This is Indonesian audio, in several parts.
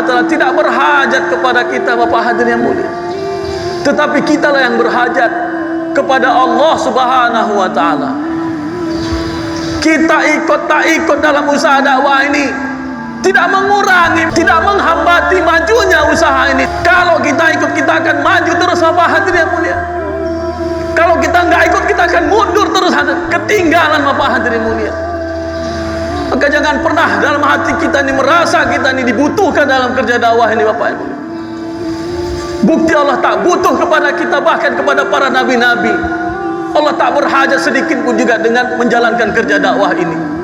Ta'ala tidak berhajat kepada kita, Bapak hadirin yang mulia, tetapi kitalah yang berhajat kepada Allah Subhanahu wa Ta'ala. Kita ikut tak ikut dalam usaha dakwah ini tidak mengurangi, tidak menghambati majunya usaha ini. Kalau kita ikut, kita akan maju terus, Bapak hadirin yang mulia. Kalau kita nggak ikut, kita akan mundur terus, ketinggalan, Bapak hadirin mulia. Maka jangan pernah dalam hati kita ini merasa kita ini dibutuhkan dalam kerja dakwah ini, Bapak Ibu. Bukti Allah tak butuh kepada kita, bahkan kepada para nabi-nabi. Allah tak berhajat sedikit pun juga dengan menjalankan kerja dakwah ini.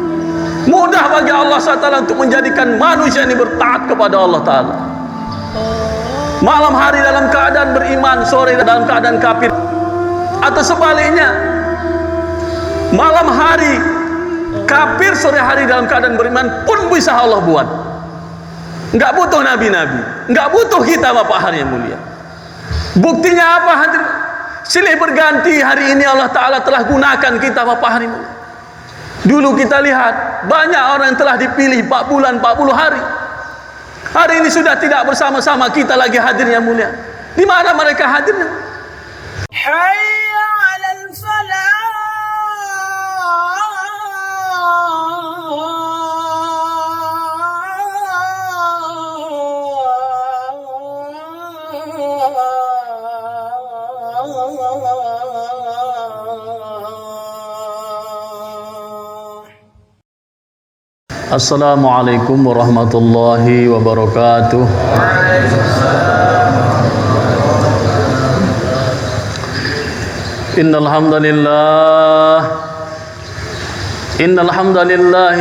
Mudah bagi Allah SWT untuk menjadikan manusia ini bertaat kepada Allah Ta'ala. Malam hari dalam keadaan beriman, sore dalam keadaan kafir. Atau sebaliknya, malam hari kafir, sore hari dalam keadaan beriman pun bisa Allah buat. Enggak butuh nabi-nabi, enggak butuh kita, Bapak hari yang mulia. Buktinya apa hadirin? Silih berganti hari ini Allah Ta'ala telah gunakan kita, Bapak hari ini. Dulu kita lihat banyak orang yang telah dipilih 4 bulan, 40 hari. Hari ini sudah tidak bersama-sama kita lagi, hadirin yang mulia. Di mana mereka hadirnya? Hayya 'alal falah. Assalamualaikum warahmatullahi wabarakatuh. Innal hamdalillah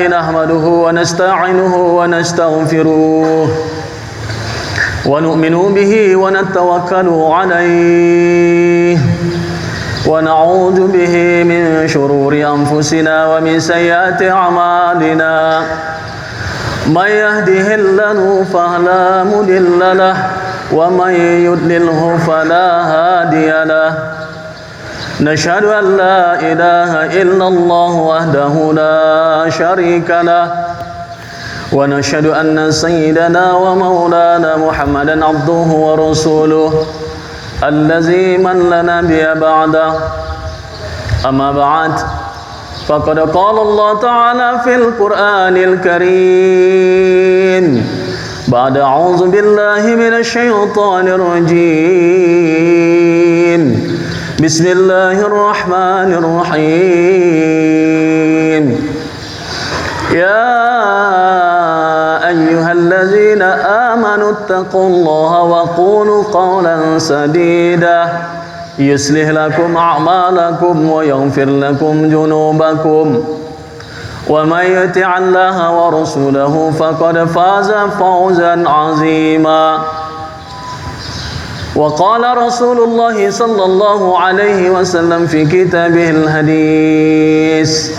nahmaduhu wa nasta'inuhu wa nastaghfiruh wa nu'minu bihi wa natawakkalu 'alaihi wa na'udzu bihi min shururi anfusina wa min sayyiati a'malina. May yahdihillahu fala mudilla lahu wa may yudlilhu fala hadiya lahu. Nashhadu an la ilaha illallah wahdahu la syarika lahu wa nashhadu anna sayyidana wa maulana Muhammadan abduhu wa rasuluh allazi man la nabiyya ba'da. Amma ba'd, faqad qala Allah ta'ala fil Qur'anil Karim ba'da a'udzu billahi minasy syaithanir rajim. Bismillahirrahmanirrahim. Ya ayyuhallazina amanu taqullaha wa qulu qawlan sadida yuslih lakum a'malakum wa yaghfir lakum junubakum wa may yuti'allaha wa rasulahu faqad faza fawzan 'azima. Wa qala Rasulullah sallallahu alaihi wasallam fi kitabihil hadis,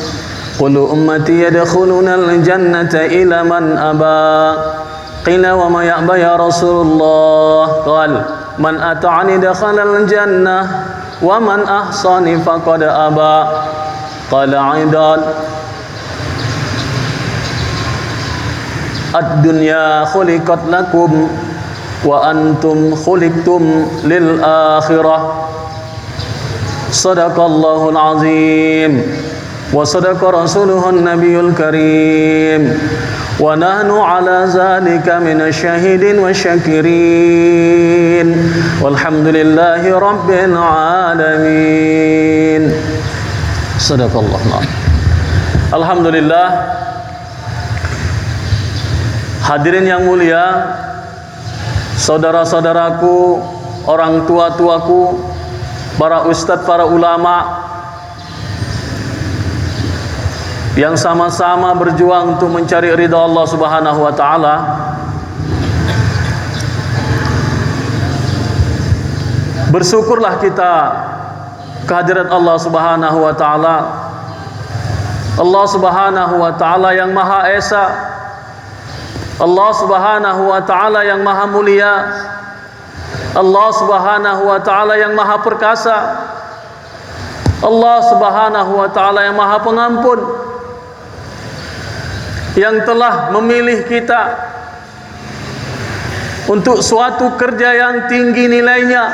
kullu ummati yadkhuluna al-jannata ila man aba. Qila wa ma ya'ba ya Rasulullah? Qala man ata'ani dakhala al-jannah wa man ahsani faqad aba. Qala aidan ad-dunya khuliqat lakum wa antum khuliqtum lil akhirah. Sadaqallahul azim wa sadaqa rasuluhun nabiyul karim wa nahnu ala zalika minasy syahidin wa syakirin walhamdulillahi rabbil alamin. Sadaqallahu. Alhamdulillah, hadirin yang mulia, saudara-saudaraku, orang tua-tuaku, para ustadz, para ulama yang sama-sama berjuang untuk mencari ridha Allah Subhanahu wa taala. Bersyukurlah kita kehadirat Allah Subhanahu wa taala. Allah Subhanahu wa taala yang Maha Esa, Allah Subhanahu wa ta'ala yang maha mulia, Allah Subhanahu wa ta'ala yang maha perkasa, Allah Subhanahu wa ta'ala yang maha pengampun, yang telah memilih kita untuk suatu kerja yang tinggi nilainya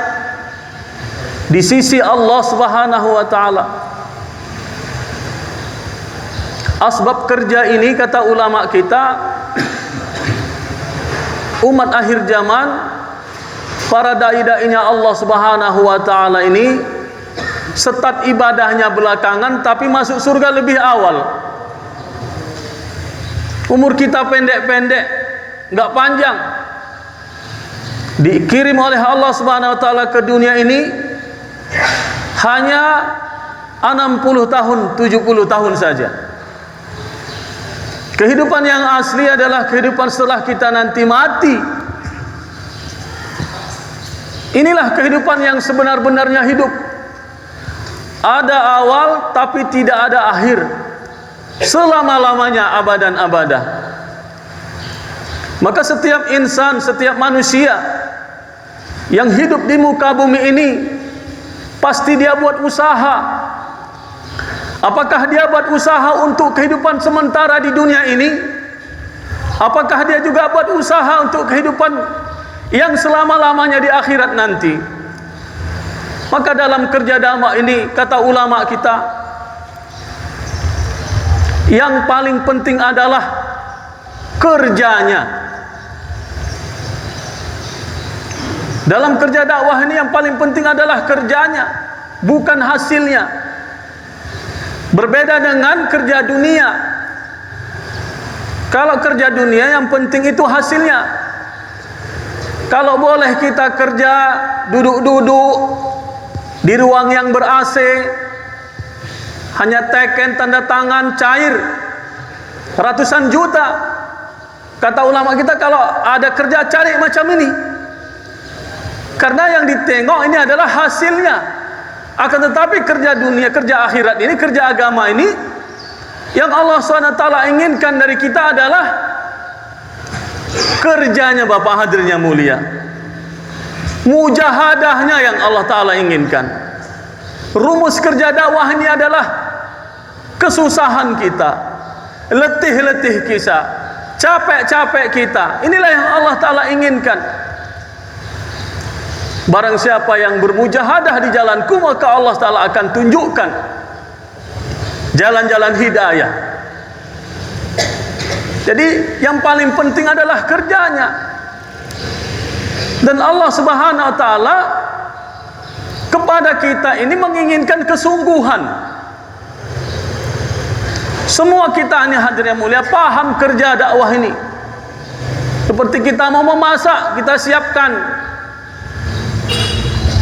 di sisi Allah Subhanahu wa taala. Asbab kerja ini, kata ulama kita, umat akhir zaman, para dai-dainya Allah Subhanahu wa taala ini setat ibadahnya belakangan tapi masuk surga lebih awal. Umur kita pendek-pendek, enggak panjang. Dikirim oleh Allah Subhanahu wa taala ke dunia ini hanya 60 tahun, 70 tahun saja. Kehidupan yang asli adalah kehidupan setelah kita nanti mati. Inilah kehidupan yang sebenar-benarnya hidup. Ada awal tapi tidak ada akhir. Selama-lamanya abadan abadah. Maka setiap insan, setiap manusia yang hidup di muka bumi ini pasti dia buat usaha. Apakah dia buat usaha untuk kehidupan sementara di dunia ini? Apakah dia juga buat usaha untuk kehidupan yang selama-lamanya di akhirat nanti? Maka dalam kerja dakwah ini, kata ulama kita, yang paling penting adalah kerjanya. Dalam kerja dakwah ini yang paling penting adalah kerjanya, bukan hasilnya. Berbeda dengan kerja dunia. Kalau kerja dunia yang penting itu hasilnya. Kalau boleh kita kerja duduk-duduk di ruang yang ber-AC, hanya teken tanda tangan cair ratusan juta. Kata ulama kita, kalau ada kerja cari macam ini. Karena yang ditengok ini adalah hasilnya. Akan tetapi kerja dunia, kerja akhirat ini, kerja agama ini, yang Allah SWT inginkan dari kita adalah kerjanya, Bapak hadirin yang mulia, mujahadahnya yang Allah Ta'ala inginkan. Rumus kerja dakwah ini adalah kesusahan kita, letih-letih kita, capek-capek kita. Inilah yang Allah Ta'ala inginkan. Barang siapa yang bermujahadah di jalanku, maka Allah Ta'ala akan tunjukkan jalan-jalan hidayah. Jadi yang paling penting adalah kerjanya. Dan Allah Subhanahu wa Ta'ala kepada kita ini menginginkan kesungguhan. Semua kita ini hadirin yang mulia paham kerja dakwah ini. Seperti kita mau memasak, kita siapkan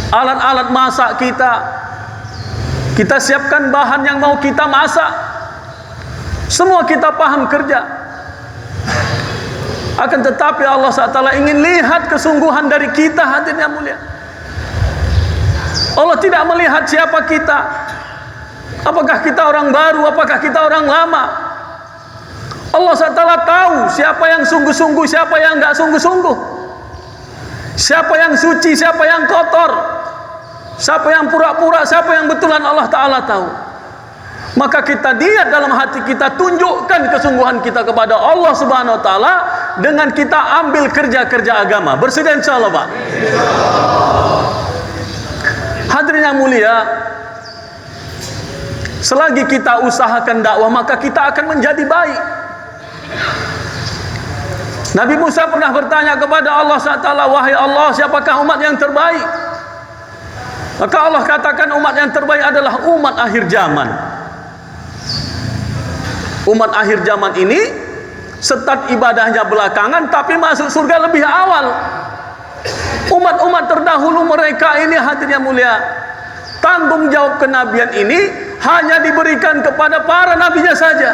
alat-alat masak kita siapkan bahan yang mau kita masak. Semua kita paham kerja. Akan tetapi Allah SWT ingin lihat kesungguhan dari kita, hadirin yang mulia. Allah tidak melihat siapa kita, apakah kita orang baru, apakah kita orang lama. Allah SWT tahu siapa yang sungguh-sungguh, siapa yang enggak sungguh-sungguh, siapa yang suci, siapa yang kotor, siapa yang pura-pura, siapa yang betulan. Allah Ta'ala tahu. Maka kita lihat dalam hati kita, tunjukkan kesungguhan kita kepada Allah Subhanahu wa Ta'ala dengan kita ambil kerja-kerja agama. Bersedia insyaAllah, Pak? Hadirin yang mulia, selagi kita usahakan dakwah, maka kita akan menjadi baik. Nabi Musa pernah bertanya kepada Allah SWT, wahai Allah, siapakah umat yang terbaik? Maka Allah katakan umat yang terbaik adalah umat akhir zaman. Umat akhir zaman ini setat ibadahnya belakangan tapi masuk surga lebih awal. Umat-umat terdahulu mereka ini, hadirin yang mulia, tanggung jawab kenabian ini hanya diberikan kepada para nabinya saja.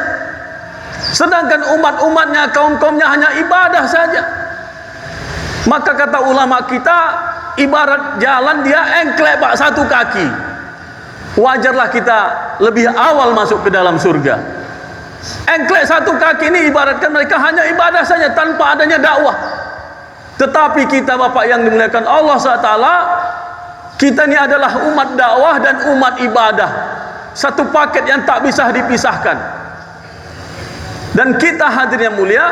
Sedangkan umat-umatnya, kaum-kaumnya hanya ibadah saja. Maka kata ulama kita, ibarat jalan dia engklek pak satu kaki. Wajarlah kita lebih awal masuk ke dalam surga. Engklek satu kaki ini ibaratkan mereka hanya ibadah saja tanpa adanya dakwah. Tetapi kita Bapak yang dimuliakan Allah SWT, kita ini adalah umat dakwah dan umat ibadah. Satu paket yang tak bisa dipisahkan. Dan kita hadirin yang mulia,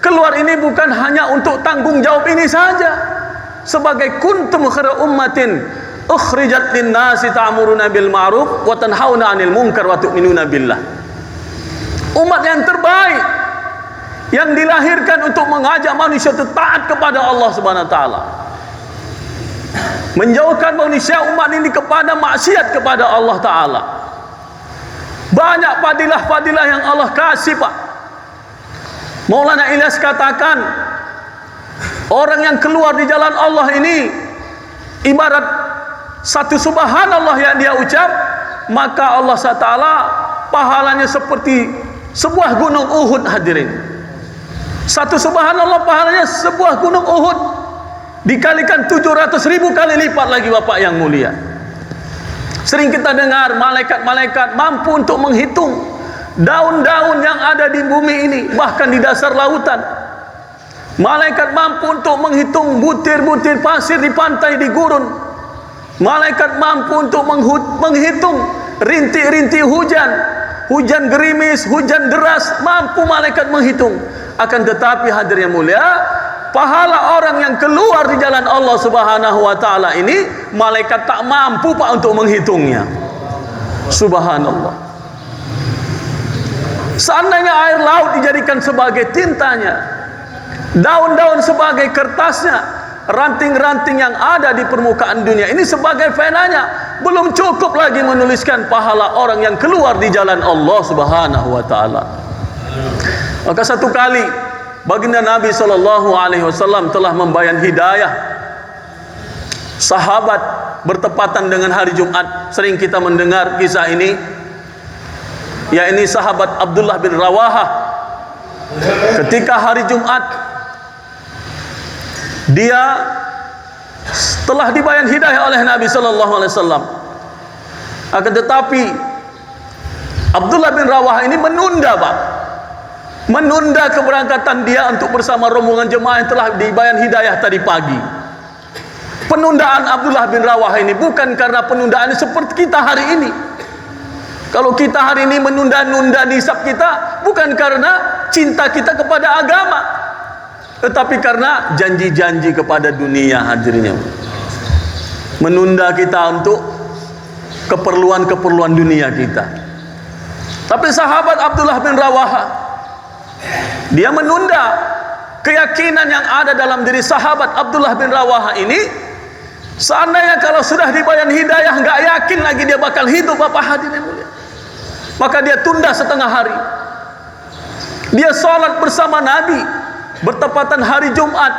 Keluar ini bukan hanya untuk tanggung jawab ini saja. Sebagai kuntum khairu ummatin ukhrijat lin-nasi ta'muruna bil ma'ruf wa tanhauna 'anil munkar wa tu'minuna billah. Umat yang terbaik yang dilahirkan untuk mengajak manusia taat kepada Allah Subhanahu wa taala. Menjauhkan manusia umat ini kepada maksiat kepada Allah taala. Banyak fadilah-fadilah yang Allah kasih, Pak. Maulana Ilyas katakan, orang yang keluar di jalan Allah ini ibarat satu subhanallah yang dia ucap, maka Allah SWT pahalanya seperti sebuah gunung Uhud. Hadirin, satu subhanallah pahalanya sebuah gunung Uhud, dikalikan 700.000 kali lipat lagi, Bapak yang mulia. Sering kita dengar malaikat-malaikat mampu untuk menghitung daun-daun yang ada di bumi ini, bahkan di dasar lautan. Malaikat mampu untuk menghitung butir-butir pasir di pantai, di gurun. Malaikat mampu untuk menghitung rintik-rintik hujan, hujan gerimis, hujan deras, mampu malaikat menghitung. Akan tetapi hadir yang mulia, pahala orang yang keluar di jalan Allah Subhanahu wa taala ini, malaikat tak mampu, Pak, untuk menghitungnya. Subhanallah. Seandainya air laut dijadikan sebagai tintanya, daun-daun sebagai kertasnya, ranting-ranting yang ada di permukaan dunia ini sebagai penanya, belum cukup lagi menuliskan pahala orang yang keluar di jalan Allah Subhanahu wa taala. Maka satu kali baginda Nabi SAW telah membayan hidayah sahabat bertepatan dengan hari Jumat. Sering kita mendengar kisah ini, ya, ini sahabat Abdullah bin Rawahah. Ketika hari Jumat, dia telah dibayan hidayah oleh Nabi SAW. Akan tetapi Abdullah bin Rawahah ini menunda, Pak, menunda keberangkatan dia untuk bersama rombongan jemaah yang telah dibayan hidayah tadi pagi. Penundaan Abdullah bin Rawahah ini bukan karena penundaan seperti kita hari ini. Kalau kita hari ini menunda-nunda nisab kita, bukan karena cinta kita kepada agama, tetapi karena janji-janji kepada dunia. Hadirnya menunda kita untuk keperluan-keperluan dunia kita. Tapi sahabat Abdullah bin Rawahah, dia menunda keyakinan yang ada dalam diri sahabat Abdullah bin Rawahah ini. Seandainya kalau sudah dibayan hidayah, nggak yakin lagi dia bakal hidup, Bapak hadirin mulia, maka dia tunda setengah hari. Dia sholat bersama Nabi bertepatan hari Jumat.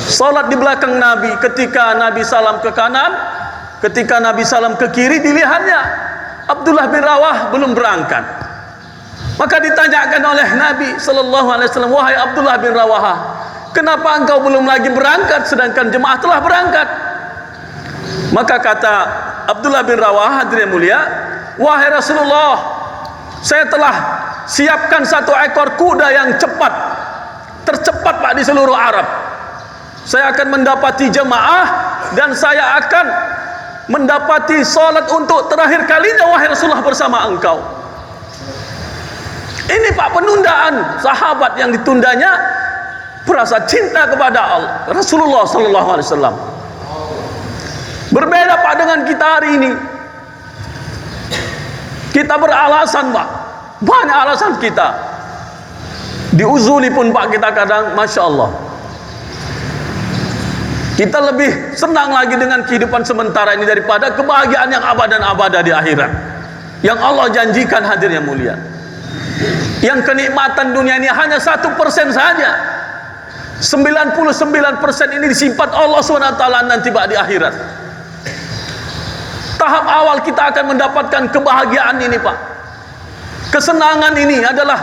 Sholat di belakang Nabi. Ketika Nabi salam ke kanan, ketika Nabi salam ke kiri, dilihatnya Abdullah bin Rawahah belum berangkat. Maka ditanyakan oleh Nabi SAW, wahai Abdullah bin Rawahah, kenapa engkau belum lagi berangkat sedangkan jemaah telah berangkat? Maka kata Abdullah bin Rawahah, hadirin mulia, wahai Rasulullah, saya telah siapkan satu ekor kuda yang cepat, tercepat, Pak, di seluruh Arab. Saya akan mendapati jemaah dan saya akan mendapati sholat untuk terakhir kalinya, wahai Rasulullah, bersama engkau. Ini, Pak, penundaan sahabat yang ditundanya berasa cinta kepada Allah, Rasulullah SAW. Berbeda, Pak, dengan kita hari ini. Kita beralasan, Pak, banyak alasan kita. Diuzuli pun, Pak, kita kadang, Masya Allah, kita lebih senang lagi dengan kehidupan sementara ini daripada kebahagiaan yang abad dan abada di akhirat yang Allah janjikan. Hadir yang mulia, yang kenikmatan dunia ini hanya 1% saja. 99% ini disimpan Allah SWT nanti, Pak, di akhirat. Tahap awal kita akan mendapatkan kebahagiaan ini, Pak. Kesenangan ini adalah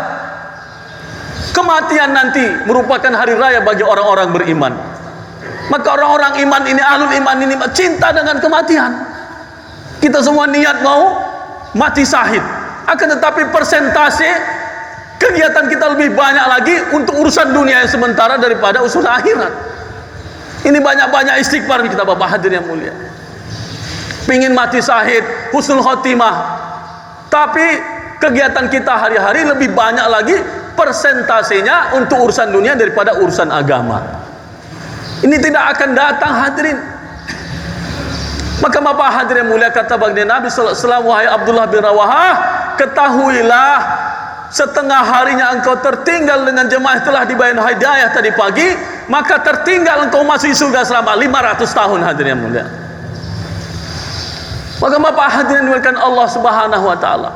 kematian nanti merupakan hari raya bagi orang-orang beriman. Maka orang-orang iman ini, ahlul iman ini cinta dengan kematian. Kita semua niat mau mati syahid. Akan tetapi persentase kegiatan kita lebih banyak lagi untuk urusan dunia yang sementara daripada urusan akhirat. Ini banyak-banyak istighfar kita, Bapak hadir yang mulia. Pingin mati syahid, husnul khotimah, tapi kegiatan kita hari-hari lebih banyak lagi persentasenya untuk urusan dunia daripada urusan agama. Ini tidak akan datang, hadirin. Maka Bapak hadirin mulia, kata baginda Nabi sallallahu alaihi wasallam, wahai Abdullah bin Rawahah, ketahuilah setengah harinya engkau tertinggal dengan jemaah telah dibayar hidayah tadi pagi, maka tertinggal engkau masuk surga selama 500 tahun, hadirin yang mulia. Maka Bapak hadirin dimuliakan Allah Subhanahu wa taala.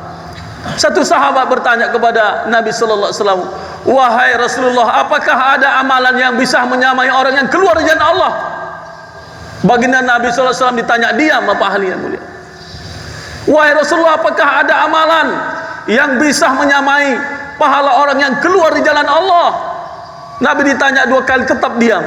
Satu sahabat bertanya kepada Nabi sallallahu alaihi wasallam, wahai Rasulullah, apakah ada amalan yang bisa menyamai orang yang keluar dari jalan Allah? Baginda Nabi sallallahu alaihi wasallam ditanya, diam Bapak ahli yang mulia. Wahai Rasulullah, apakah ada amalan yang bisa menyamai pahala orang yang keluar di jalan Allah? Nabi ditanya 2 kali, tetap diam.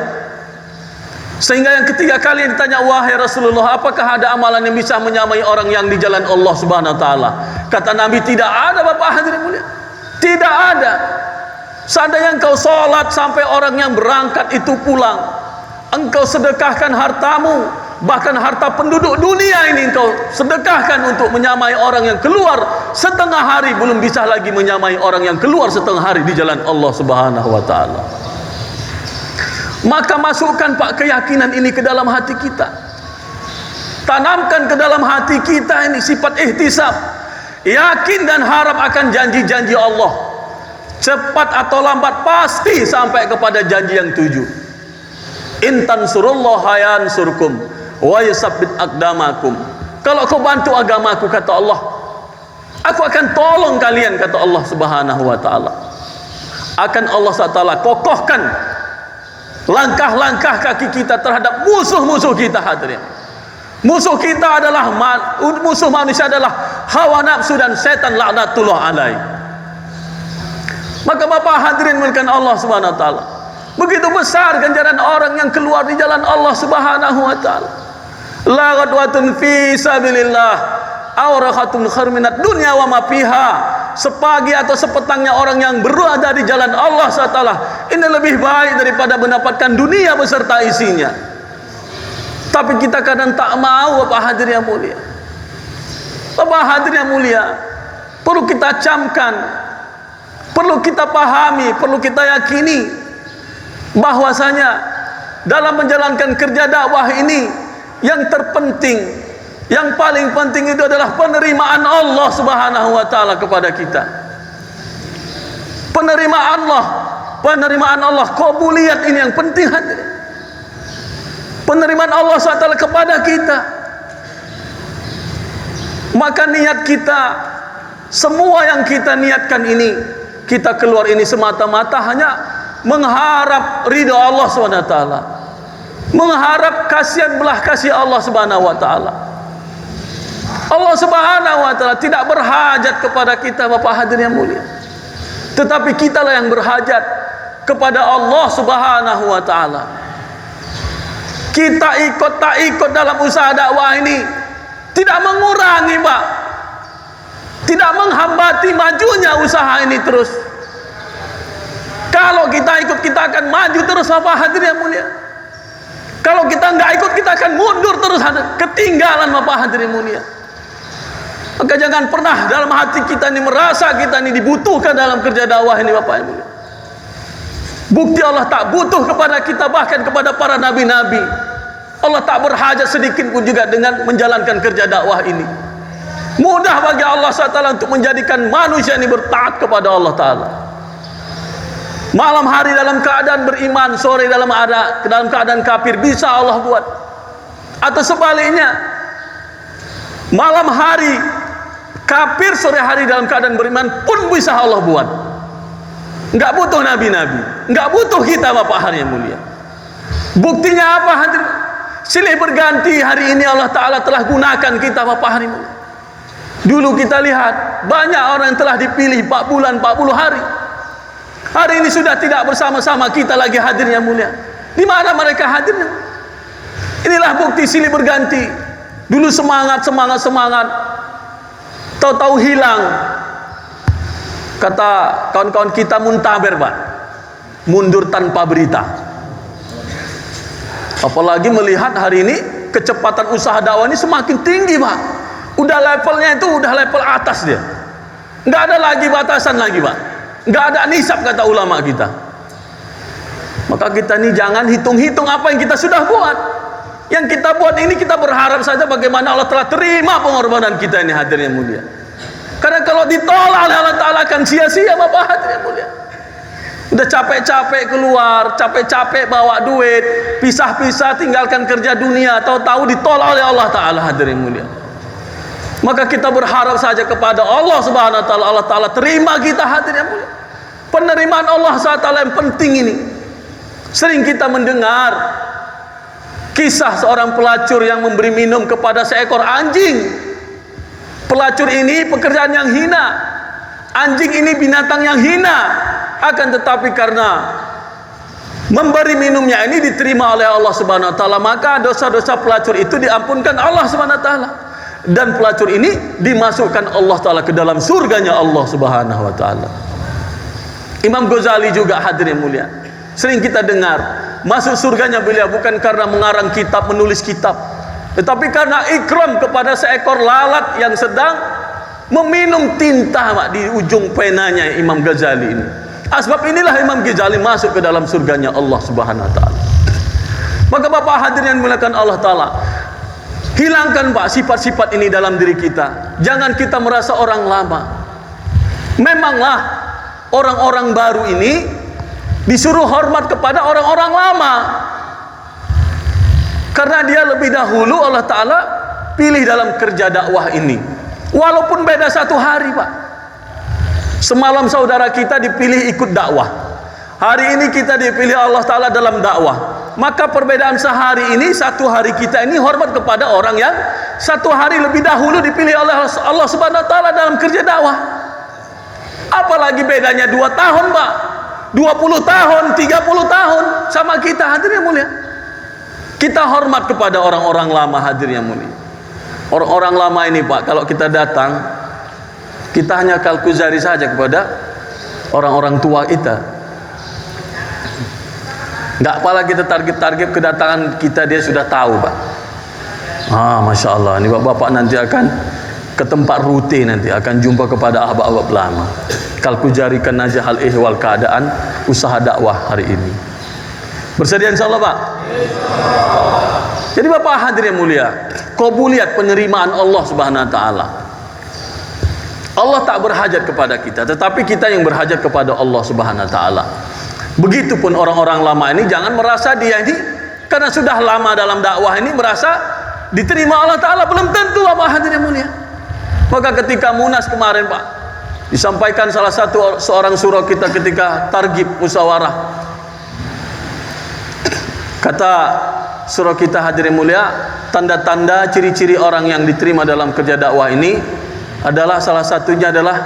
Sehingga yang ketiga kali ditanya, wahai Rasulullah, apakah ada amalan yang bisa menyamai orang yang di jalan Allah Subhanahu wa taala? Kata Nabi, tidak ada Bapak hadirin mulia. Tidak ada. Seandainya engkau sholat sampai orang yang berangkat itu pulang, engkau sedekahkan hartamu, bahkan harta penduduk dunia ini engkau sedekahkan untuk menyamai orang yang keluar setengah hari, belum bisa lagi menyamai orang yang keluar setengah hari di jalan Allah Subhanahu wa taala. Maka masukkan Pak keyakinan ini ke dalam hati kita. Tanamkan ke dalam hati kita ini sifat ihtisab, yakin dan harap akan janji-janji Allah. Cepat atau lambat pasti sampai kepada janji yang 7. In tansurullaha yansurkum wa yusabbit aqdamakum. Kalau kau bantu agamaku, kata Allah, aku akan tolong kalian, kata Allah Subhanahu wa taala. Akan Allah SWT kokohkan langkah-langkah kaki kita terhadap musuh-musuh kita, hadirin. Musuh kita adalah musuh manusia adalah hawa nafsu dan setan laknatullah alaih. Maka Bapak hadirin melihat Allah Subhanahu wa taala, begitu besar ganjaran orang yang keluar di jalan Allah Subhanahu wa taala. La ghadwatun fi sabilillah aw rakhatun khairun minad dunya wa ma fiha. Sepagi atau sepetangnya orang yang berada di jalan Allah SWT, ini lebih baik daripada mendapatkan dunia beserta isinya. Tapi kita kadang tak mau, Bapak hadirin yang mulia. Bapak hadirin yang mulia, perlu kita camkan, perlu kita pahami, perlu kita yakini bahwasanya dalam menjalankan kerja dakwah ini yang terpenting, yang paling penting itu adalah penerimaan Allah Subhanahu wa taala kepada kita. Penerimaan Allah, qabuliyat ini yang penting, hadirin. Penerimaan Allah SWT kepada kita. Maka niat kita, semua yang kita niatkan ini, kita keluar ini semata-mata hanya mengharap ridha Allah SWT, mengharap kasihan belah kasih Allah Subhanahu wa taala. Allah Subhanahu wa taala tidak berhajat kepada kita, Bapak hadirin yang mulia. Tetapi kitalah yang berhajat kepada Allah Subhanahu wa taala. Kita ikut tak ikut dalam usaha dakwah ini tidak mengurangi, Pak. Tidak menghambati majunya usaha ini terus. Kalau kita ikut, kita akan maju terus, Bapak hadirin yang mulia. Kalau kita enggak ikut, kita akan mundur terus, ketinggalan, Bapak hadirin mulia. Maka jangan pernah dalam hati kita ini merasa kita ini dibutuhkan dalam kerja dakwah ini, Bapak Ibu. Bukti Allah tak butuh kepada kita, bahkan kepada para nabi-nabi. Allah tak berhajat sedikit pun juga dengan menjalankan kerja dakwah ini. Mudah bagi Allah SWT untuk menjadikan manusia ini bertaat kepada Allah Ta'ala. Malam hari dalam keadaan beriman, sore dalam keadaan kafir, bisa Allah buat. Atau sebaliknya, malam hari kafir, sore hari dalam keadaan beriman pun bisa Allah buat. Enggak butuh nabi-nabi, enggak butuh kita, Bapak hari yang mulia. Buktinya apa, hadirin? Silih berganti hari ini Allah Ta'ala telah gunakan kita, Bapak hari ini. Dulu kita lihat banyak orang yang telah dipilih 4 bulan, 40 hari. Hari ini sudah tidak bersama-sama kita lagi, hadirin yang mulia. Di mana mereka hadirnya? Inilah bukti silih berganti. Dulu semangat, tahu-tahu hilang. Kata kawan-kawan kita muntaber, Pak, mundur tanpa berita. Apalagi melihat hari ini kecepatan usaha dakwah ini semakin tinggi, Pak. Udah levelnya itu udah level atas dia. Nggak ada lagi batasan lagi, Pak. nggak ada nisab kata ulama kita. Maka kita ini jangan hitung-hitung apa yang kita sudah buat. Yang kita buat ini kita berharap saja bagaimana Allah telah terima pengorbanan kita ini, hadirin yang mulia. Karena kalau ditolak oleh Allah Ta'ala akan sia-sia Bapak hadirin yang mulia. Udah capek-capek keluar, capek-capek bawa duit, pisah-pisah tinggalkan kerja dunia, tahu-tahu ditolak oleh Allah Ta'ala, hadirin yang mulia. Maka kita berharap saja kepada Allah Subhanahu wa Ta'ala, Allah Ta'ala terima kita, hadirin yang mulia. Penerimaan Allah SWT yang penting ini. Sering kita mendengar kisah seorang pelacur yang memberi minum kepada seekor anjing. Pelacur ini pekerjaan yang hina, anjing ini binatang yang hina. Akan tetapi karena memberi minumnya ini diterima oleh Allah Subhanahu wa Ta'ala, maka dosa-dosa pelacur itu diampunkan Allah Subhanahu wa Ta'ala. Dan pelacur ini dimasukkan Allah Ta'ala ke dalam surganya Allah Subhanahu wa Ta'ala. Imam Ghazali juga, hadirin mulia, sering kita dengar masuk surganya beliau bukan karena mengarang kitab, menulis kitab, tetapi karena ikram kepada seekor lalat yang sedang meminum tinta di ujung penanya Imam Ghazali ini. Sebab inilah Imam Ghazali masuk ke dalam surganya Allah Subhanahu wa Ta'ala. Maka Bapak hadirin yang dimuliakan Allah Ta'ala, hilangkan Pak sifat-sifat ini dalam diri kita. Jangan kita merasa orang lama. Memanglah orang-orang baru ini disuruh hormat kepada orang-orang lama, karena dia lebih dahulu Allah Ta'ala pilih dalam kerja dakwah ini. Walaupun beda 1 hari Pak. Semalam saudara kita dipilih ikut dakwah, hari ini kita dipilih Allah Ta'ala dalam dakwah. Maka perbedaan sehari ini, 1 hari kita ini hormat kepada orang yang 1 hari lebih dahulu dipilih oleh Allah Subhanahu wa Ta'ala dalam kerja dakwah. Apalagi bedanya 2 tahun Pak, 20 tahun, 30 tahun sama kita, hadirin yang mulia. Kita hormat kepada orang-orang lama, hadirin yang mulia. Orang-orang lama ini Pak, kalau kita datang, kita hanya kalkuzari saja kepada orang-orang tua kita. Nggak apalah kita target-target kedatangan kita, dia sudah tahu Pak. Masya Allah, ini bapak-bapak nanti akan ke tempat rute, nanti akan jumpa kepada ahbab-ahbab lama. Kalkujarikan aja hal ihwal keadaan usaha dakwah hari ini. Bersedia insya Allah Pak? Jadi Bapak hadirin yang mulia, qabuliat penerimaan Allah Subhanahu wa Ta'ala. Allah tak berhajat kepada kita, tetapi kita yang berhajat kepada Allah Subhanahu wa Ta'ala. Begitupun orang-orang lama ini, jangan merasa dia ini karena sudah lama dalam dakwah ini merasa diterima Allah Ta'ala. Belum tentu Bapak hadirin yang mulia. Maka ketika Munas kemarin Pak, disampaikan salah satu seorang surah kita ketika targhib musyawarah. Kata surah kita hadirin mulia, tanda-tanda ciri-ciri orang yang diterima dalam kerja dakwah ini adalah salah satunya adalah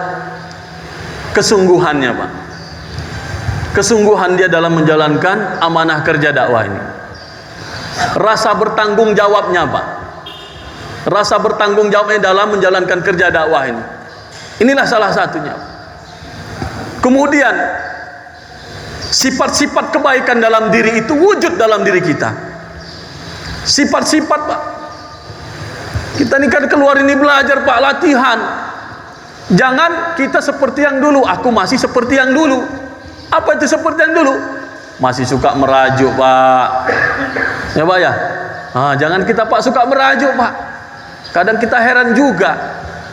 kesungguhannya Pak. Kesungguhan dia dalam menjalankan amanah kerja dakwah ini. Rasa bertanggung jawabnya Pak. Rasa bertanggung jawabnya dalam menjalankan kerja dakwah ini. Inilah salah satunya. Kemudian sifat-sifat kebaikan dalam diri itu wujud dalam diri kita. Sifat-sifat Pak. Kita ini kan keluar ini belajar Pak, latihan. Jangan kita seperti yang dulu. Aku masih seperti yang dulu. Apa itu seperti yang dulu? Masih suka merajuk Pak. Ya Pak ya. Jangan kita Pak suka merajuk Pak. Kadang kita heran juga.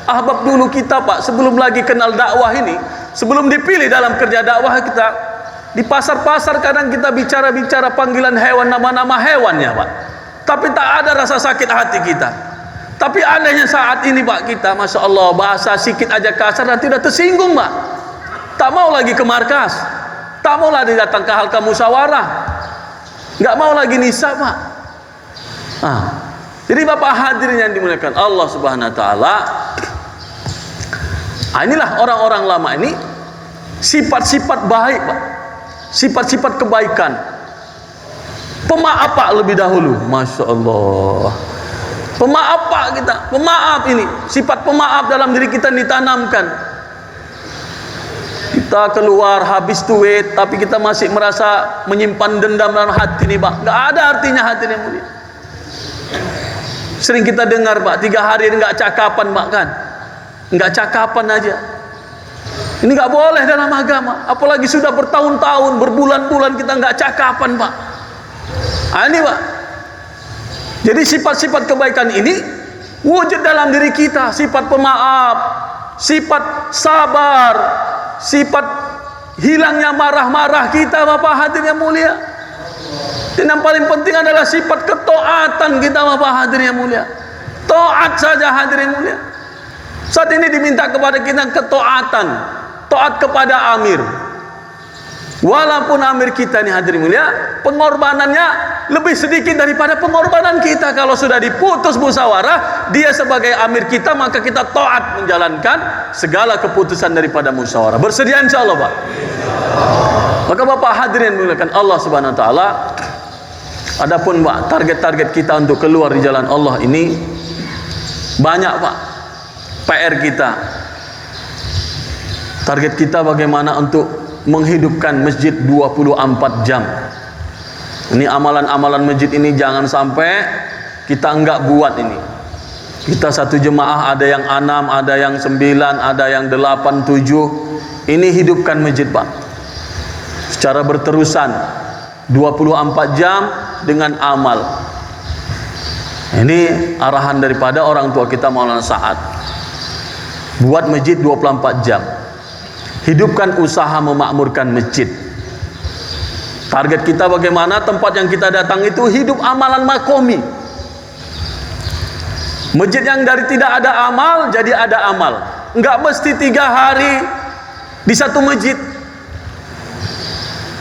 Ahbab dulu kita Pak, sebelum lagi kenal dakwah ini, sebelum dipilih dalam kerja dakwah kita, di pasar-pasar kadang kita bicara-bicara panggilan hewan, nama-nama hewannya Pak. Tapi tak ada rasa sakit hati kita. Tapi anehnya saat ini Pak, kita Masya Allah bahasa sikit aja kasar nanti udah tersinggung Pak. Tak mau lagi ke markas, tak mau lagi datang ke halqa musyawarah, nggak mau lagi nisa Pak. Jadi Bapak hadirin yang dimuliakan Allah Subhanahu wa Ta'ala, inilah orang-orang lama ini, sifat-sifat baik Pak, sifat-sifat kebaikan, pemaaf Pak lebih dahulu. Masya Allah, pemaaf Pak kita, pemaaf ini, sifat pemaaf dalam diri kita ditanamkan. Kita keluar habis duit, tapi kita masih merasa menyimpan dendam dalam hati nih Pak. Nggak ada artinya hati ini mulia. Sering kita dengar Pak, 3 hari nggak cakapan Pak kan, nggak cakapan aja. Ini nggak boleh dalam agama. Apalagi sudah bertahun-tahun, berbulan-bulan kita nggak cakapan, Pak. Ini, Pak. Jadi sifat-sifat kebaikan ini wujud dalam diri kita. Sifat pemaaf, sifat sabar, sifat hilangnya marah-marah kita, Bapak hadirin yang mulia. Dan yang paling penting adalah sifat ketaatan kita, Bapak hadirin yang mulia. Taat saja hadirin yang mulia. Saat ini diminta kepada kita ketaatan. Taat kepada amir. Walaupun amir kita ini hadirin mulia, pengorbanannya lebih sedikit daripada pengorbanan kita. Kalau sudah diputus musyawarah, dia sebagai amir kita, maka kita taat menjalankan segala keputusan daripada musyawarah. Bersedia insyaallah, Pak. Maka Bapak hadirin muliakan Allah Subhanahu wa taala. Adapun Pak, target-target kita untuk keluar di jalan Allah ini banyak, Pak. PR kita. Target kita bagaimana untuk menghidupkan masjid 24 jam. Ini amalan-amalan masjid ini jangan sampai kita enggak buat ini. Kita satu jemaah ada yang 6, ada yang 9, ada yang 8, 7. Ini hidupkan masjid, Pak. Secara berterusan 24 jam dengan amal. Ini arahan daripada orang tua kita Maulana Sa'ad. Buat masjid 24 jam. Hidupkan usaha memakmurkan masjid. Target kita bagaimana tempat yang kita datang itu hidup amalan makomi. Masjid yang dari tidak ada amal jadi ada amal. Enggak mesti 3 hari di satu masjid.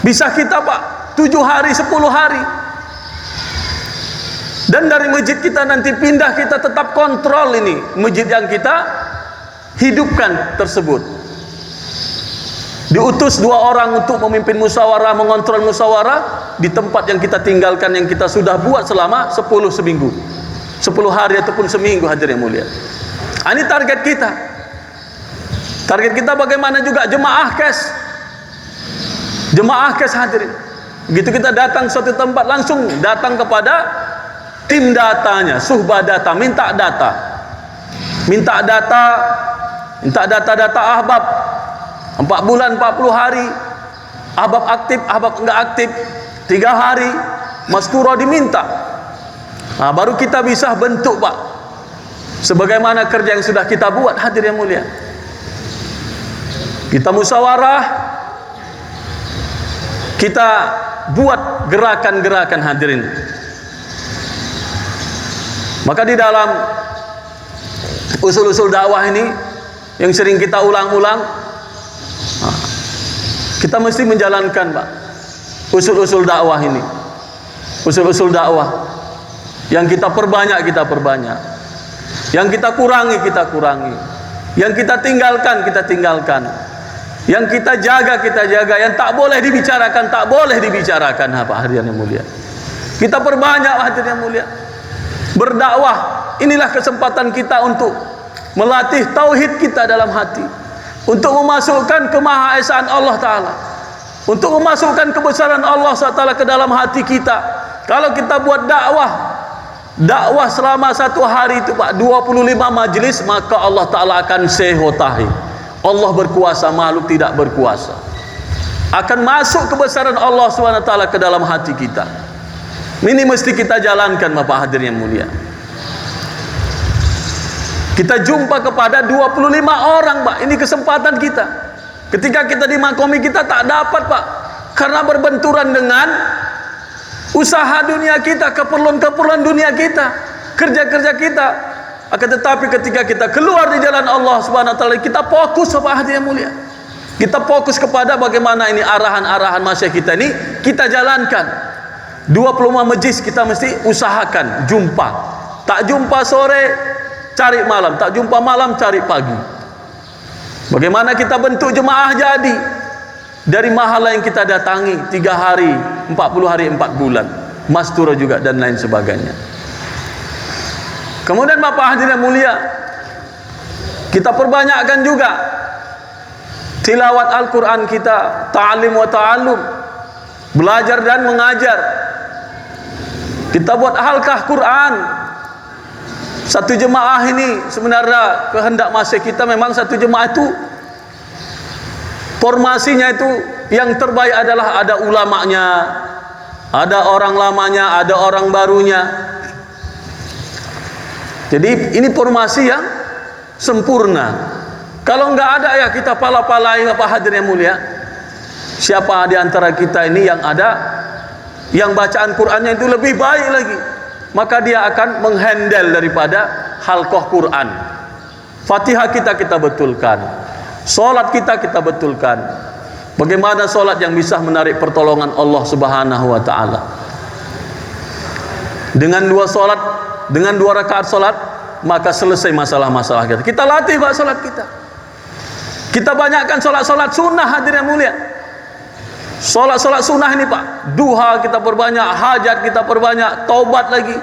Bisa kita, Pak, 7 hari, 10 hari. Dan dari masjid kita nanti pindah, kita tetap kontrol ini masjid yang kita hidupkan tersebut. Diutus 2 orang untuk memimpin musyawarah, mengontrol musyawarah di tempat yang kita tinggalkan, yang kita sudah buat selama 10 seminggu, 10 hari ataupun seminggu hadirin mulia. Ini target kita. Target kita bagaimana juga jemaah cash. Jemaah cash hadirin. Begitu kita datang suatu tempat, langsung datang kepada tim datanya, suhbah data, minta data. Minta data ahbab. 4 bulan, 40 hari. Ahbab aktif, ahbab enggak aktif. 3 hari. Masturah diminta. Nah, baru kita bisa bentuk, Pak. Sebagaimana kerja yang sudah kita buat, hadir yang mulia. Kita musyawarah. Kita buat gerakan-gerakan hadirin. Maka di dalam usul-usul dakwah ini yang sering kita ulang-ulang, kita mesti menjalankan, Pak, usul-usul dakwah ini. Usul-usul dakwah yang kita perbanyak, kita perbanyak. Yang kita kurangi, kita kurangi. Yang kita tinggalkan, kita tinggalkan. Yang kita jaga, kita jaga. Yang tak boleh dibicarakan, tak boleh dibicarakan. Apa hadirin yang mulia? Kita perbanyak hadirin yang mulia. Berdakwah, inilah kesempatan kita untuk melatih tauhid kita dalam hati, untuk memasukkan kemahaesaan Allah Ta'ala, untuk memasukkan kebesaran Allah SWT ke dalam hati kita. Kalau kita buat dakwah selama 1 hari itu, Pak, 25 majlis, maka Allah Ta'ala akan sehotahi. Allah berkuasa, makhluk tidak berkuasa. Akan masuk kebesaran Allah SWT ke dalam hati kita. Ini mesti kita jalankan, Bapak hadirin yang mulia. Kita jumpa kepada 25 orang, Pak. Ini kesempatan kita. Ketika kita di makomi kita tak dapat, Pak, karena berbenturan dengan usaha dunia kita, keperluan-keperluan dunia kita, kerja-kerja kita. Akan tetapi ketika kita keluar di jalan Allah Subhanahu wa taala, kita fokus, Bapak hadirin yang mulia. Kita fokus kepada bagaimana ini arahan-arahan masyarakat kita ini kita jalankan. 25 majlis kita mesti usahakan jumpa. Tak jumpa sore, cari malam. Tak jumpa malam, cari pagi. Bagaimana kita bentuk jemaah jadi dari mahala yang kita datangi 3 hari, 40 hari, 4 bulan, mastura juga dan lain sebagainya. Kemudian Bapak hadirin yang mulia, kita perbanyakkan juga tilawat Al-Quran kita, ta'alim wa ta'allum, belajar dan mengajar. Kita buat halkah Quran. Satu jemaah ini sebenarnya kehendak masih kita memang satu jemaah itu Formasinya itu yang terbaik adalah ada ulamanya, ada orang lamanya, ada orang barunya. Jadi ini formasi yang sempurna. Kalau nggak ada ya kita pala-palai, Bapak hadirin yang mulia. Siapa di antara kita ini yang ada, yang bacaan Qur'annya itu lebih baik lagi, maka dia akan menghandle daripada halqah Qur'an. Fatihah kita betulkan, solat kita betulkan. Bagaimana solat yang bisa menarik pertolongan Allah Subhanahu wa taala? Dengan dengan dua rakaat solat, maka selesai masalah-masalah kita. Kita latih Pak solat kita. Kita banyakkan solat-solat sunnah hadirin yang mulia. Solat-solat sunnah ini Pak, duha kita perbanyak, hajat kita perbanyak, taubat lagi,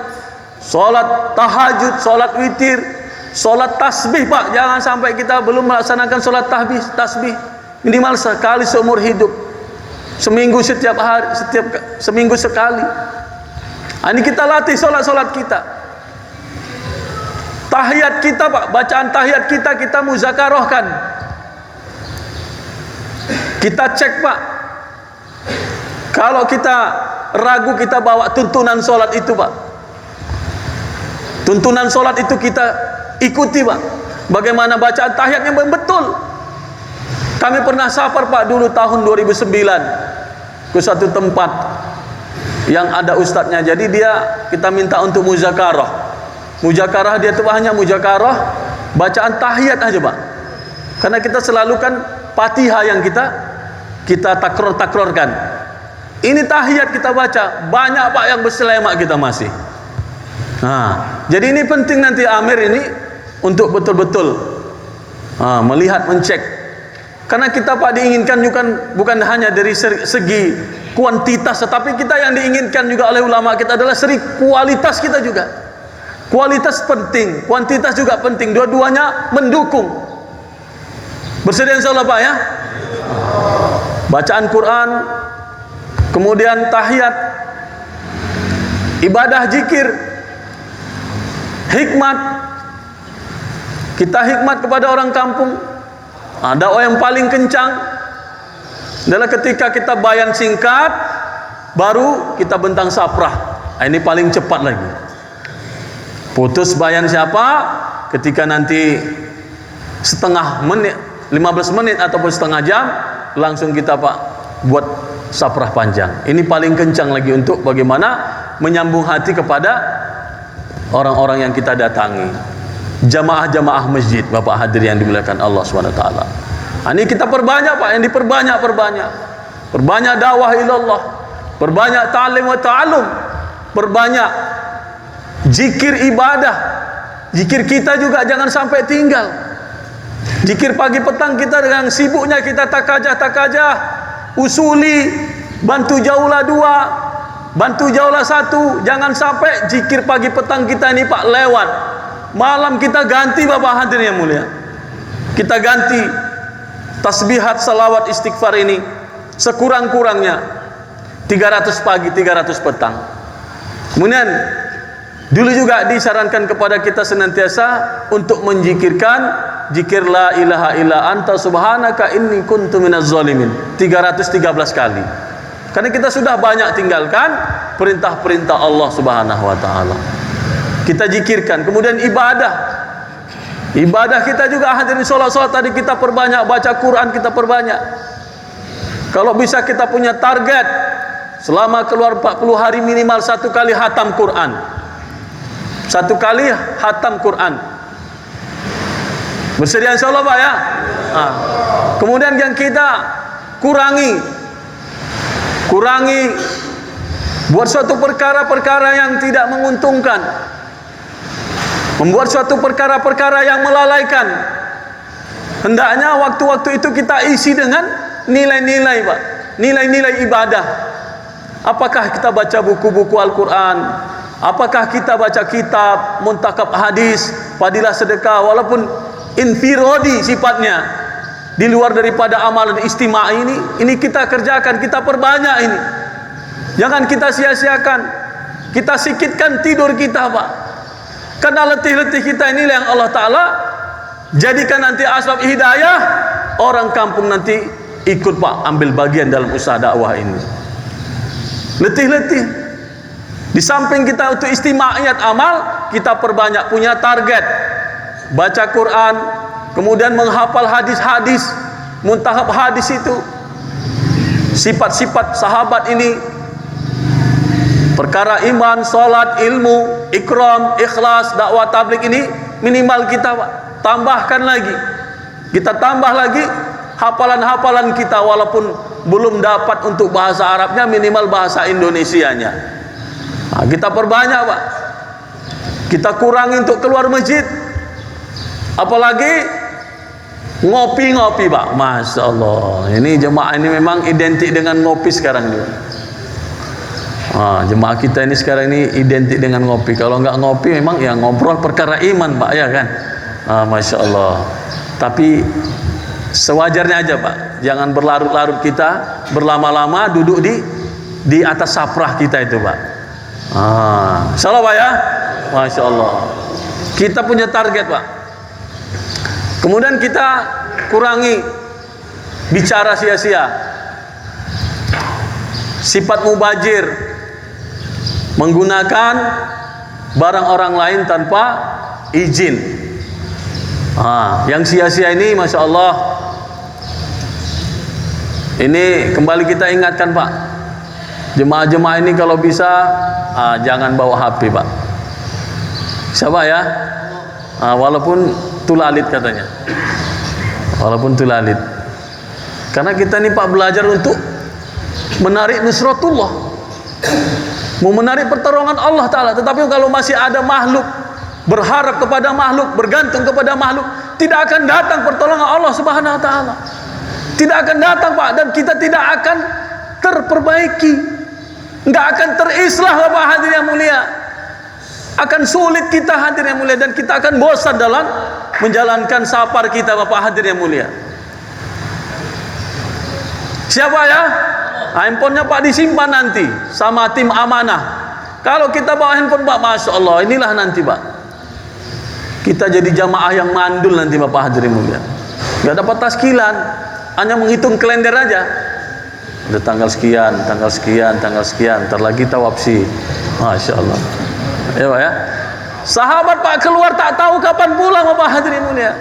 solat tahajud, solat witir, solat tasbih Pak. Jangan sampai kita belum melaksanakan solat tasbih minimal sekali seumur hidup, seminggu setiap hari, seminggu sekali. Ini kita latih solat-solat kita. Tahiyat kita Pak, bacaan tahiyat kita muzakarahkan. Kita cek Pak. Kalau kita ragu, kita bawa tuntunan solat itu Pak. Tuntunan solat itu kita ikuti Pak. Bagaimana bacaan tahiyatnya betul. Kami pernah safar Pak dulu tahun 2009 ke satu tempat yang ada ustadznya. Jadi kita minta untuk muzakarah. Muzakarah dia itu hanya muzakarah bacaan tahiyat aja Pak. Karena kita selalu kan Fatihah yang kita takror-takrorkan. Ini tahiyat kita baca, banyak Pak yang berselemak kita masih. Jadi ini penting nanti Amir ini untuk betul-betul melihat, mencek. Karena kita Pak diinginkan bukan hanya dari segi kuantitas, tetapi kita yang diinginkan juga oleh ulama kita adalah segi kualitas kita juga. Kualitas penting, kuantitas juga penting, dua-duanya mendukung. Bersedia insyaallah Pak ya. Bacaan Quran, kemudian tahiyat, ibadah zikir, hikmat. Kita hikmat kepada orang kampung. Dakwah yang paling kencang adalah ketika kita bayan singkat, baru kita bentang saprah. Ini paling cepat lagi. Putus bayan siapa? Ketika nanti setengah menit, 15 menit ataupun setengah jam, langsung kita Pak buat saprah panjang. Ini paling kencang lagi untuk bagaimana menyambung hati kepada orang-orang yang kita datangi. Jamaah-jamaah masjid, Bapak hadirin yang dimuliakan Allah SWT. Ini kita perbanyak Pak, yang diperbanyak. Perbanyak dakwah ilallah, perbanyak ta'lim wa ta'alum, perbanyak zikir ibadah. Zikir kita juga jangan sampai tinggal. Zikir pagi petang kita dengan sibuknya kita takajah, usuli, bantu jaulah 2, bantu jaulah 1. Jangan sampai zikir pagi petang kita ini Pak lewat. Malam kita ganti Bapak hadirin yang mulia. Kita ganti tasbihat, salawat, istighfar ini sekurang-kurangnya 300 pagi, 300 petang. Kemudian dulu juga disarankan kepada kita senantiasa untuk menzikirkan zikir la ilaha illa anta subhanaka inni kuntu minaz zalimin 313 kali. Karena kita sudah banyak tinggalkan perintah-perintah Allah Subhanahu wa taala. Kita zikirkan. Kemudian ibadah kita juga hadirin, sholat tadi kita perbanyak, baca Quran kita perbanyak. Kalau bisa kita punya target selama keluar 40 hari minimal 1 kali hatam Quran. 1 kali hatam Quran. Bersedia insyaallah Pak ya. Kemudian yang kita kurangi buat suatu perkara-perkara yang tidak menguntungkan, membuat suatu perkara-perkara yang melalaikan. Hendaknya waktu-waktu itu kita isi dengan nilai-nilai Pak, nilai-nilai ibadah. Apakah kita baca buku-buku Al-Quran, apakah kita baca kitab, muntakab hadis, fadilah sedekah, walaupun infirodi sifatnya, di luar daripada amalan istima'i ini kita kerjakan, kita perbanyak ini. Jangan kita sia-siakan. Kita sikitkan tidur kita Pak. Karena letih-letih kita ini yang Allah Ta'ala jadikan nanti asbab hidayah. Orang kampung nanti ikut Pak ambil bagian dalam usaha dakwah ini. Letih-letih. Di samping kita untuk istimaiyat amal, kita perbanyak punya target baca Quran, kemudian menghafal hadis-hadis, muntahab hadis itu, sifat-sifat sahabat ini, perkara iman, salat, ilmu, ikram, ikhlas, dakwah tabligh ini minimal kita Pak, tambahkan lagi. Kita tambah lagi hafalan-hafalan kita, walaupun belum dapat untuk bahasa Arabnya, minimal bahasa Indonesianya. Nah, kita perbanyak Pak. Kita kurangi untuk keluar masjid. Apalagi ngopi-ngopi Pak. Masya Allah. Ini jemaah ini memang identik dengan ngopi sekarang juga. Jemaah kita ini sekarang ini identik dengan ngopi. Kalau nggak ngopi memang ya ngobrol perkara iman Pak, ya kan. Masya Allah. Tapi sewajarnya aja Pak. Jangan berlarut-larut kita, berlama-lama duduk di atas saprah kita itu Pak. Insyaallah Pak ya. Masya Allah. Kita punya target Pak. Kemudian kita kurangi bicara sia-sia, sifat mubazir, menggunakan barang orang lain tanpa izin. Yang sia-sia ini Masya Allah, ini kembali kita ingatkan Pak, jemaah-jemaah ini kalau bisa jangan bawa HP Pak. Siapa ya? Walaupun tulalit katanya, walaupun tulalit, karena kita ini Pak belajar untuk menarik nusratullah, mau menarik pertolongan Allah Ta'ala. Tetapi kalau masih ada makhluk, berharap kepada makhluk, bergantung kepada makhluk, tidak akan datang pertolongan Allah Subhanahu Wa Ta'ala. Tidak akan datang Pak, dan kita tidak akan terperbaiki, nggak akan terislah Bapak hadirin yang mulia. Akan sulit kita hadirin yang mulia, dan kita akan bosan dalam menjalankan safar kita Bapak hadirin yang mulia. Siapa ya? Handphonenya Pak disimpan nanti sama tim amanah. Kalau kita bawa handphone Pak, Masya Allah, inilah nanti Pak, kita jadi jamaah yang mandul nanti Bapak hadirin mulia. Gak dapat taskilan, hanya menghitung kalender aja. Ada tanggal sekian, tanggal sekian, tanggal sekian, ntar lagi tawafsi. Masya Allah. Ya Pak ya. Sahabat Pak keluar tak tahu kapan pulang Bapak hadirin mulia.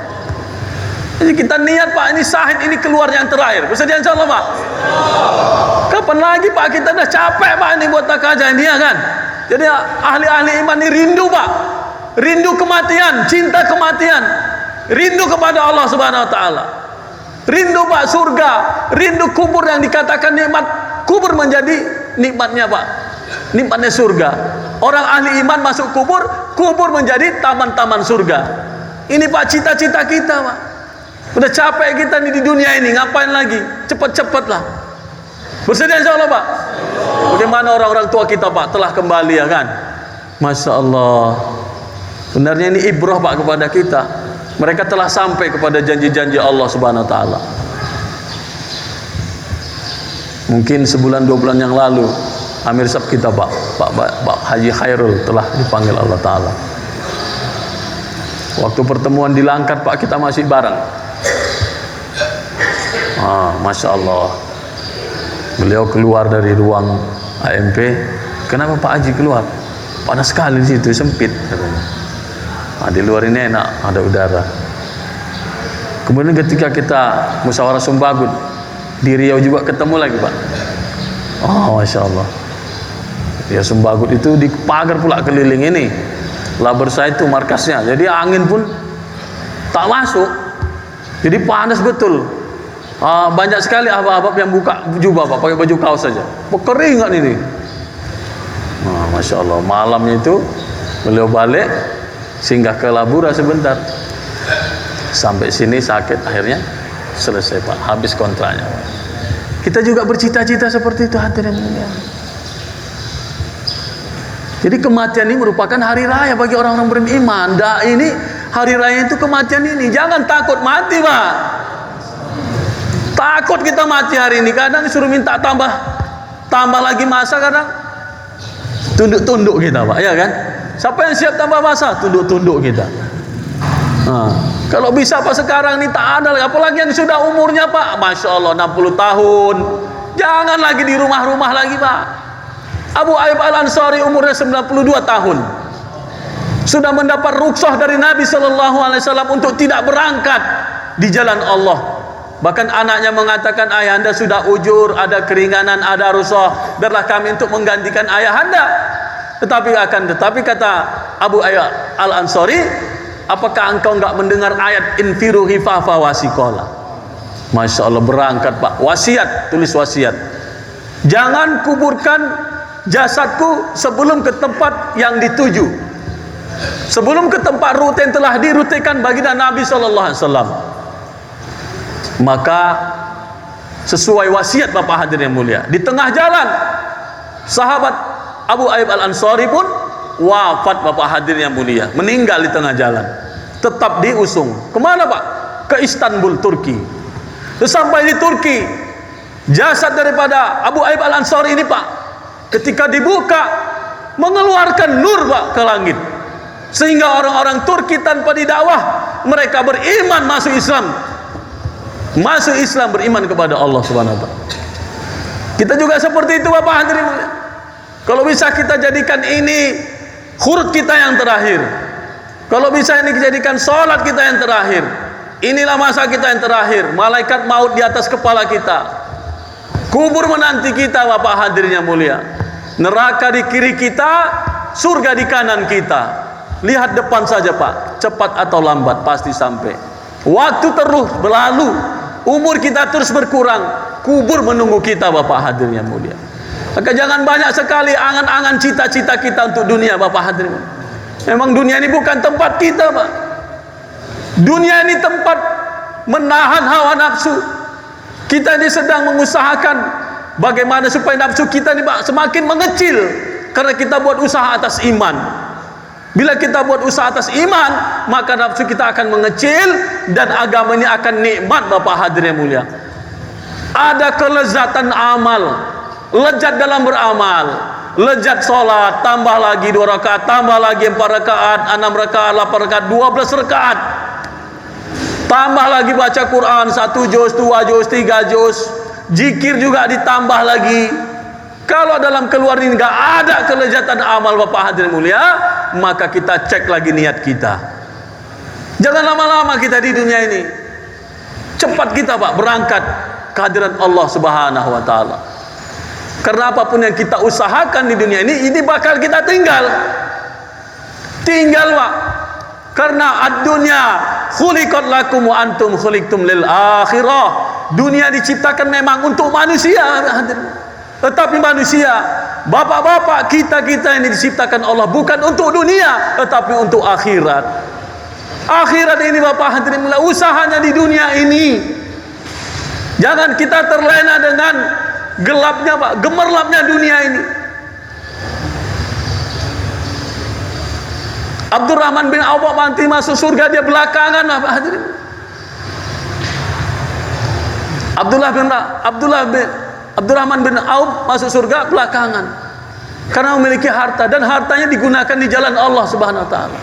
Jadi kita niat Pak, ini Syahid ini keluar yang terakhir. Bersedia insyaallah Pak. Kapan lagi Pak, kita dah capek Pak ini buat takaja ini ya kan. Jadi ahli-ahli iman ini rindu Pak, rindu kematian, cinta kematian, rindu kepada Allah Subhanahu Wa Taala, rindu Pak surga, rindu kubur yang dikatakan nikmat kubur menjadi nikmatnya Pak, nikmatnya surga. Orang ahli iman masuk kubur, kubur menjadi taman-taman surga. Ini Pak cita-cita kita Pak. Udah capek kita nih di dunia ini, ngapain lagi? Cepet-cepet lah. Bersedia insyaallah Pak. Bagaimana orang-orang tua kita Pak telah kembali ya kan. Masya Allah. Benarnya ini ibrah Pak kepada kita. Mereka telah sampai kepada janji-janji Allah Subhanahu Wa Taala. Mungkin sebulan 2 bulan yang lalu Amir Sab kita Pak Haji Khairul telah dipanggil Allah Ta'ala. Waktu pertemuan di Langkat Pak, kita masih bareng. Masya Allah. Beliau keluar dari ruang AMP. Kenapa Pak Haji keluar? Panas sekali di situ, sempit katanya. Di luar ini enak, ada udara. Kemudian ketika kita musyawarah Sumbagut di Riau juga ketemu lagi Pak. Masya Allah. Ya Sumbagut itu di pagar pula keliling ini. Labersa itu markasnya. Jadi angin pun tak masuk. Jadi panas betul. Banyak sekali ahbab-ahbab yang buka jubah Pak, pakai baju kaos saja. Keringat ini. Masya Allah. Malamnya itu beliau balik, singgah ke Labura sebentar. Sampai sini sakit, akhirnya selesai Pak, habis kontraknya. Kita juga bercita-cita seperti itu hadirin mulia. Jadi kematian ini merupakan hari raya bagi orang-orang beriman. Ini hari raya itu kematian ini. Jangan takut mati Pak. Takut kita mati hari ini. Kadang disuruh minta tambah lagi masa, kadang tunduk-tunduk kita Pak, ya kan? Siapa yang siap tambah masa? Tunduk-tunduk kita. Kalau bisa Pak sekarang ini tak ada, apalagi yang sudah umurnya Pak, Masya Allah 60 tahun, jangan lagi di rumah-rumah lagi Pak. Abu Ayyub Al-Ansari umurnya 92 tahun, sudah mendapat rukhsah dari Nabi SAW untuk tidak berangkat di jalan Allah. Bahkan anaknya mengatakan, ayahanda sudah ujur, ada keringanan, ada rukhsah, biarlah kami untuk menggantikan ayahanda. Tetapi kata Abu Ayyub Al-Ansari, apakah engkau enggak mendengar ayat infiru hifafa wasikola? Masya Allah, berangkat Pak, wasiat, tulis wasiat, jangan kuburkan jasadku sebelum ke tempat yang dituju, sebelum ke tempat rute yang telah dirutekan baginda Nabi SAW. Maka sesuai wasiat Bapak hadirin yang mulia, di tengah jalan sahabat Abu Ayyub Al-Ansari pun wafat Bapak hadirin yang mulia, meninggal di tengah jalan. Tetap diusung kemana Pak? Ke Istanbul, Turki. Sampai di Turki, jasad daripada Abu Ayyub Al-Ansari ini Pak, ketika dibuka mengeluarkan nur Pak ke langit, sehingga orang-orang Turki tanpa didakwah mereka beriman, masuk Islam, beriman kepada Allah Subhanahu wa taala. Kita juga seperti itu Bapak hadirin. Kalau bisa kita jadikan ini khurut kita yang terakhir, kalau bisa ini dijadikan sholat kita yang terakhir, inilah masa kita yang terakhir. Malaikat maut di atas kepala kita, kubur menanti kita Bapak hadirin yang mulia, neraka di kiri kita, surga di kanan kita. Lihat depan saja Pak, cepat atau lambat pasti sampai. Waktu terus berlalu, umur kita terus berkurang, kubur menunggu kita Bapak hadirin yang mulia. Maka jangan banyak sekali angan-angan cita-cita kita untuk dunia Bapak hadirin. Memang dunia ini bukan tempat kita Pak. Dunia ini tempat menahan hawa nafsu. Kita ini sedang mengusahakan bagaimana supaya nafsu kita ini Pak semakin mengecil, karena kita buat usaha atas iman. Bila kita buat usaha atas iman, maka nafsu kita akan mengecil dan agama ini akan nikmat Bapak hadirin yang mulia. Ada kelezatan amal, lezat dalam beramal, lezat sholat, tambah lagi 2 rakaat, tambah lagi 4 rakaat, 6 rakaat, 8 rakaat, 12 rakaat, tambah lagi baca Quran 1 juz, 2 juz, 3 juz, zikir juga ditambah lagi. Kalau dalam keluar ini enggak ada kelezatan amal Bapak hadirin mulia, maka kita cek lagi niat kita. Jangan lama-lama kita di dunia ini, cepat kita Pak berangkat kehadiran Allah Subhanahu wa taala. Karena apapun yang kita usahakan di dunia ini bakal kita tinggal Pak. Karena ad-dunya khuliqat lakum wa antum khuliqtum lil akhirah. Dunia diciptakan memang untuk manusia, tetapi manusia, bapak-bapak kita ini diciptakan Allah bukan untuk dunia, tetapi untuk akhirat. Akhirat ini Bapak hadirin, usahanya di dunia ini. Jangan kita terlena dengan gelapnya Pak, gemerlapnya dunia ini. Abdurrahman bin Auf nanti masuk surga dia belakangan Bapak hadirin. Abdurrahman bin Auf masuk surga belakangan karena memiliki harta, dan hartanya digunakan di jalan Allah Subhanahu wa taala.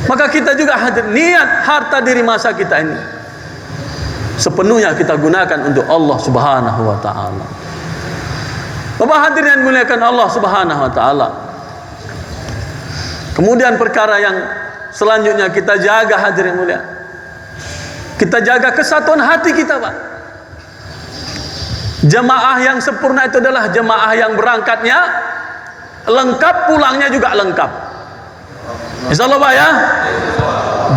Maka kita juga hadir niat harta diri masa kita ini sepenuhnya kita gunakan untuk Allah Subhanahu wa taala. Bapak hadirin yang muliakan Allah Subhanahu wa taala. Kemudian perkara yang selanjutnya kita jaga hadirin mulia, kita jaga kesatuan hati kita Pak. Jemaah yang sempurna itu adalah jemaah yang berangkatnya lengkap, pulangnya juga lengkap. Insyaallah Pak ya.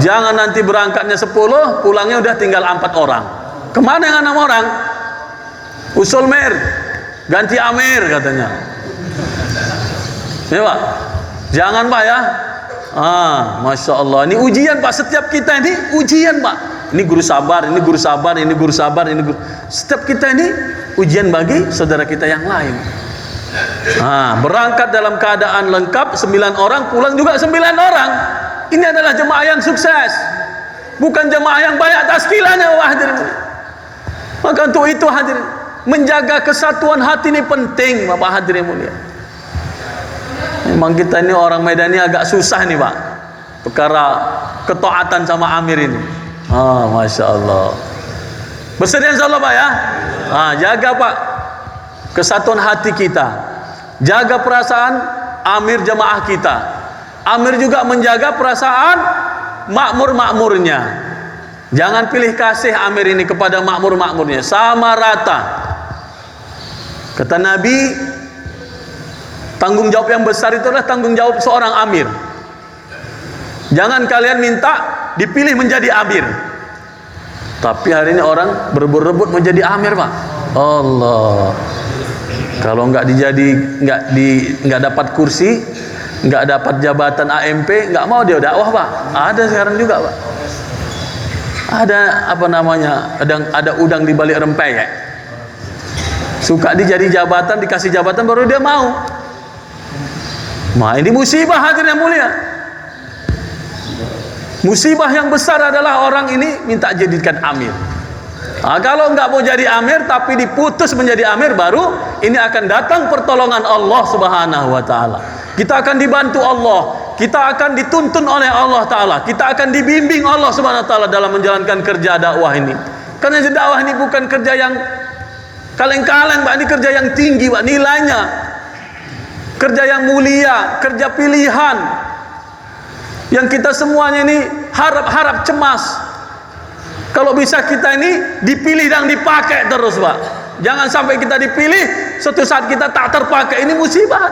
Jangan nanti berangkatnya 10, pulangnya udah tinggal 4 orang. Kemana yang 6 orang? Usul Mer, ganti Amir katanya. Ya Pak. Jangan Pak ya. Masya Allah. Ini ujian Pak, setiap kita ini ujian Pak. Ini guru sabar, ini guru sabar, ini guru sabar, ini guru. Setiap kita ini ujian bagi saudara kita yang lain. Berangkat dalam keadaan lengkap 9 orang, pulang juga 9 orang. Ini adalah jemaah yang sukses, bukan jemaah yang banyak taskilanya. Hadirin. Maka untuk itu hadirin, menjaga kesatuan hati ini penting Bapak hadirin mulia. Memang kita ini orang Medan ini agak susah nih Pak. perkara ketaatan sama amir ini. Masya Allah. Bersedia insyaallah Pak ya. Jaga Pak kesatuan hati kita, jaga perasaan amir jamaah kita. Amir juga menjaga perasaan makmur-makmurnya. Jangan pilih kasih amir ini kepada makmur-makmurnya, sama rata. Kata Nabi, tanggung jawab yang besar itu adalah tanggung jawab seorang amir. Jangan kalian minta dipilih menjadi amir. Tapi hari ini orang berebut-rebut menjadi amir, Pak. Allah. Kalau nggak dapat kursi, nggak dapat jabatan AMP, nggak mau dia dakwah, Pak. Ada sekarang juga, Pak. Ada ada udang di balik rempeyek. Suka dijadi jabatan, dikasih jabatan baru dia mau. Ini musibah hadirin yang mulia. Musibah yang besar adalah orang ini minta jadikan amir. Kalau nggak mau jadi amir tapi diputus menjadi amir, baru ini akan datang pertolongan Allah Subhanahu wa taala. Kita akan dibantu Allah, kita akan dituntun oleh Allah taala, kita akan dibimbing Allah Subhanahu wa taala dalam menjalankan kerja dakwah ini. Karena dakwah ini bukan kerja yang kaleng-kaleng, Pak. Ini kerja yang tinggi, Pak, nilainya. Kerja yang mulia, kerja pilihan. Yang kita semuanya ini harap-harap cemas. Kalau bisa kita ini dipilih dan dipakai terus, Pak. Jangan sampai kita dipilih, suatu saat kita tak terpakai. Ini musibah.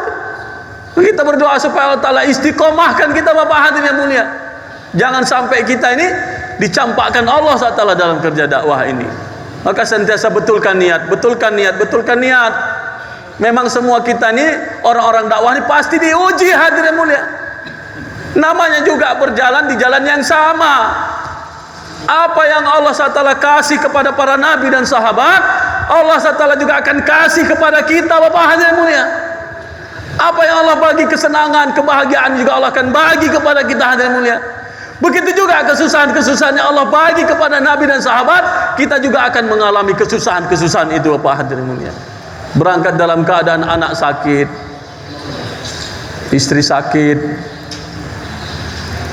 Kita berdoa supaya Allah Ta'ala istiqomahkan kita, Bapak hadirin yang mulia. Jangan sampai kita ini dicampakkan Allah Ta'ala dalam kerja dakwah ini. Maka sentiasa betulkan niat, betulkan niat, betulkan niat. Memang semua kita ini orang-orang dakwah ini pasti diuji hadirin yang mulia. Namanya juga berjalan di jalan yang sama. Apa yang Allah SWT kasih kepada para nabi dan sahabat, Allah SWT juga akan kasih kepada kita, Bapak hadirin yang mulia. Apa yang Allah bagi kesenangan, kebahagiaan juga Allah akan bagi kepada kita hadirin yang mulia. Begitu juga kesusahan-kesusahan yang Allah bagi kepada nabi dan sahabat, kita juga akan mengalami kesusahan-kesusahan itu, Bapak hadirin yang mulia. Berangkat dalam keadaan anak sakit, istri sakit,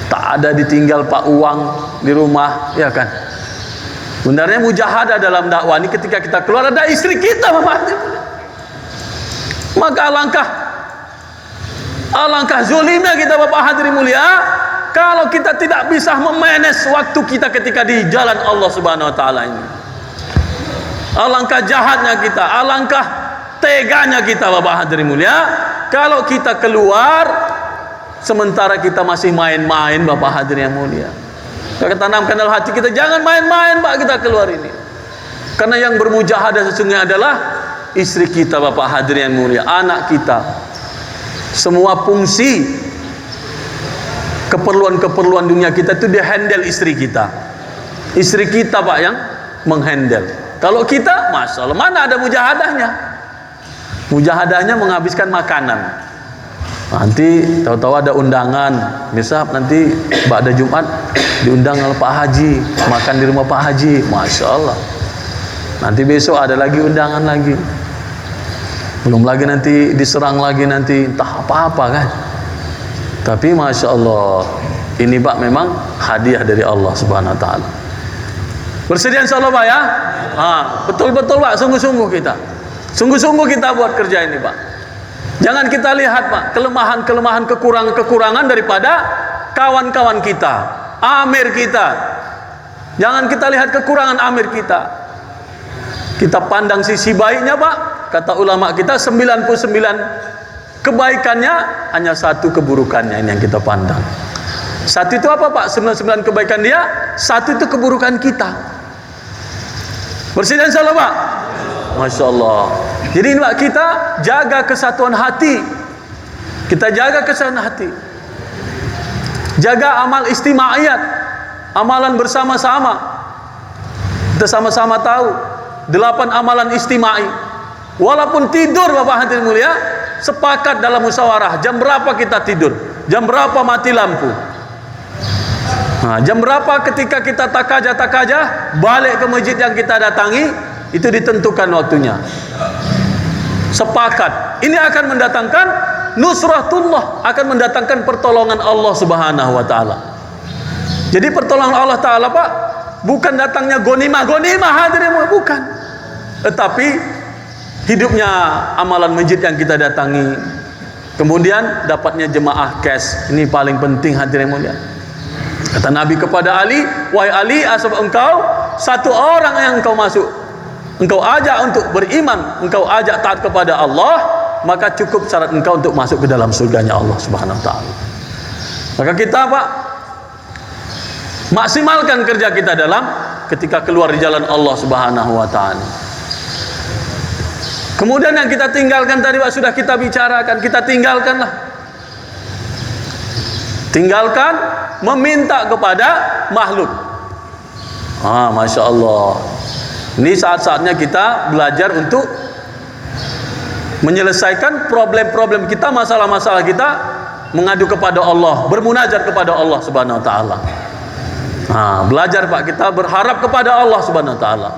tak ada ditinggal Pak uang di rumah, ya kan? Sebenarnya mujahadah dalam dakwah ini ketika kita keluar ada istri kita, Bapak. Maka alangkah zulimnya kita, Bapak hadirin mulia, kalau kita tidak bisa memanage waktu kita ketika di jalan Allah Subhanahu wa taala ini. Alangkah jahatnya kita, alangkah teganya kita, Bapak hadirin mulia, kalau kita keluar sementara kita masih main-main, Bapak hadirin yang mulia. Kita tanamkan dalam hati kita, jangan main-main, Pak, kita keluar ini. Karena yang bermujahadah sesungguhnya adalah istri kita, Bapak hadirin yang mulia, anak kita. Semua fungsi keperluan-keperluan dunia kita itu dihandle istri kita. Istri kita, Pak, yang menghandle. Kalau kita, Masya Allah, mana ada mujahadahnya? Mujahadahnya menghabiskan makanan. Nanti tahu-tahu ada undangan, misal nanti pada Jumat diundang oleh Pak Haji, makan di rumah Pak Haji, Masya Allah. Nanti besok ada lagi undangan lagi. Belum lagi nanti diserang lagi, nanti entah apa-apa kan. Tapi Masya Allah, ini Pak memang hadiah dari Allah Subhanahu wa taala. Bersedia insyaallah, Pak ya? Betul-betul, Pak, sungguh-sungguh kita. Sungguh-sungguh kita buat kerja ini, Pak. Jangan kita lihat, Pak, kelemahan-kelemahan, kekurangan-kekurangan daripada kawan-kawan kita, amir kita. Jangan kita lihat kekurangan amir kita. Kita pandang sisi baiknya, Pak. Kata ulama kita 99 kebaikannya, hanya satu keburukannya, ini yang kita pandang. Satu itu apa, Pak? 99 kebaikan dia, satu itu keburukan kita. Bersedia insyaallah, Pak? Masya Allah. Jadi ini, Pak, kita jaga kesatuan hati. Kita jaga kesatuan hati. Jaga amal istimaiyat, amalan bersama-sama. Kita sama-sama tahu 8 amalan istimai. Walaupun tidur, Bapak hadirin mulia, sepakat dalam musyawarah jam berapa kita tidur, jam berapa mati lampu, jam berapa ketika kita takajah balik ke masjid yang kita datangi, itu ditentukan waktunya. Sepakat. Ini akan mendatangkan nusratullah, akan mendatangkan pertolongan Allah Subhanahu wa taala. Jadi pertolongan Allah taala, Pak, bukan datangnya gonimah hadirin, bukan. Tetapi hidupnya amalan masjid yang kita datangi, kemudian dapatnya jemaah cash, ini paling penting hadirin mulia. Kata Nabi kepada Ali, wahai Ali, asal engkau satu orang yang engkau masuk, engkau ajak untuk beriman, engkau ajak taat kepada Allah, maka cukup syarat engkau untuk masuk ke dalam surganya Allah Subhanahu wa taala. Maka kita, Pak, maksimalkan kerja kita dalam ketika keluar di jalan Allah Subhanahu wa taala. Kemudian yang kita tinggalkan tadi, Pak, sudah kita bicarakan, kita tinggalkanlah. Tinggalkan meminta kepada makhluk. Masya Allah. Ini saat-saatnya kita belajar untuk menyelesaikan problem-problem kita, masalah-masalah kita, mengadu kepada Allah, bermunajat kepada Allah Subhanahu wa taala. Belajar, Pak, kita berharap kepada Allah Subhanahu wa taala.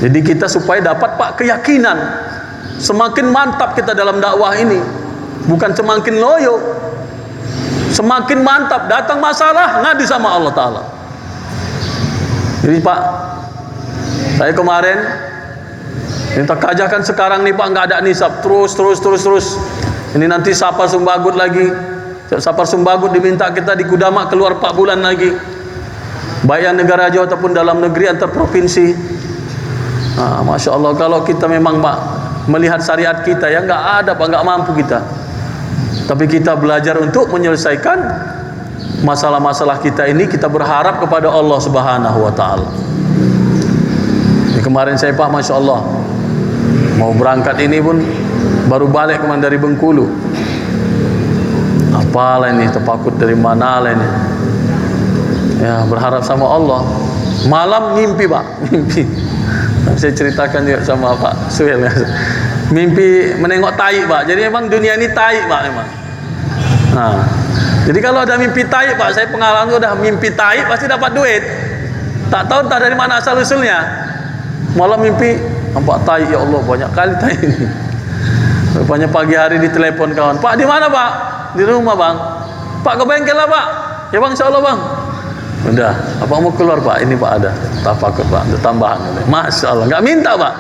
Jadi kita supaya dapat, Pak, keyakinan, semakin mantap kita dalam dakwah ini, bukan semakin loyo, semakin mantap. Datang masalah, ngadu sama Allah taala. Jadi, Pak, saya kemarin minta kajakan sekarang nih, Pak, nggak ada nisab, terus. Ini nanti Sapar Sumbagut lagi. Sapar Sumbagut diminta kita di Kudama keluar 4 bulan lagi. Baik yang negara jauh ataupun dalam negeri, antar provinsi. Masya Allah, kalau kita memang, Pak, melihat syariat kita, ya nggak ada, Pak, nggak mampu kita. Tapi kita belajar untuk menyelesaikan masalah-masalah kita ini, kita berharap kepada Allah Subhanahu wa taala. Kemarin saya, Pak, Masya Allah, mau berangkat ini pun baru balik kemarin dari Bengkulu. Apalah ini, terpakut dari mana lah ini. Ya, berharap sama Allah. Malam ngimpi, Pak, mimpi. Saya ceritakan juga sama Pak Suhel, ya. Mimpi menengok tai, Pak. Jadi memang dunia ini tai, Pak, memang. Jadi kalau ada mimpi tai, Pak, saya pengalaman udah mimpi tai pasti dapat duit. Tak tahu entah dari mana asal usulnya. Malam mimpi nampak tai, ya Allah, banyak kali tai ini. Rupanya pagi hari ditelepon kawan, Pak, di mana, Pak? Di rumah, Bang. Pak, ke bengkel lah, Pak. Ya, Bang, insyaallah, Bang. Udah, apa mau keluar, Pak? Ini, Pak, ada tafakut, Pak, ada tambahan. Masya Allah, nggak minta, Pak.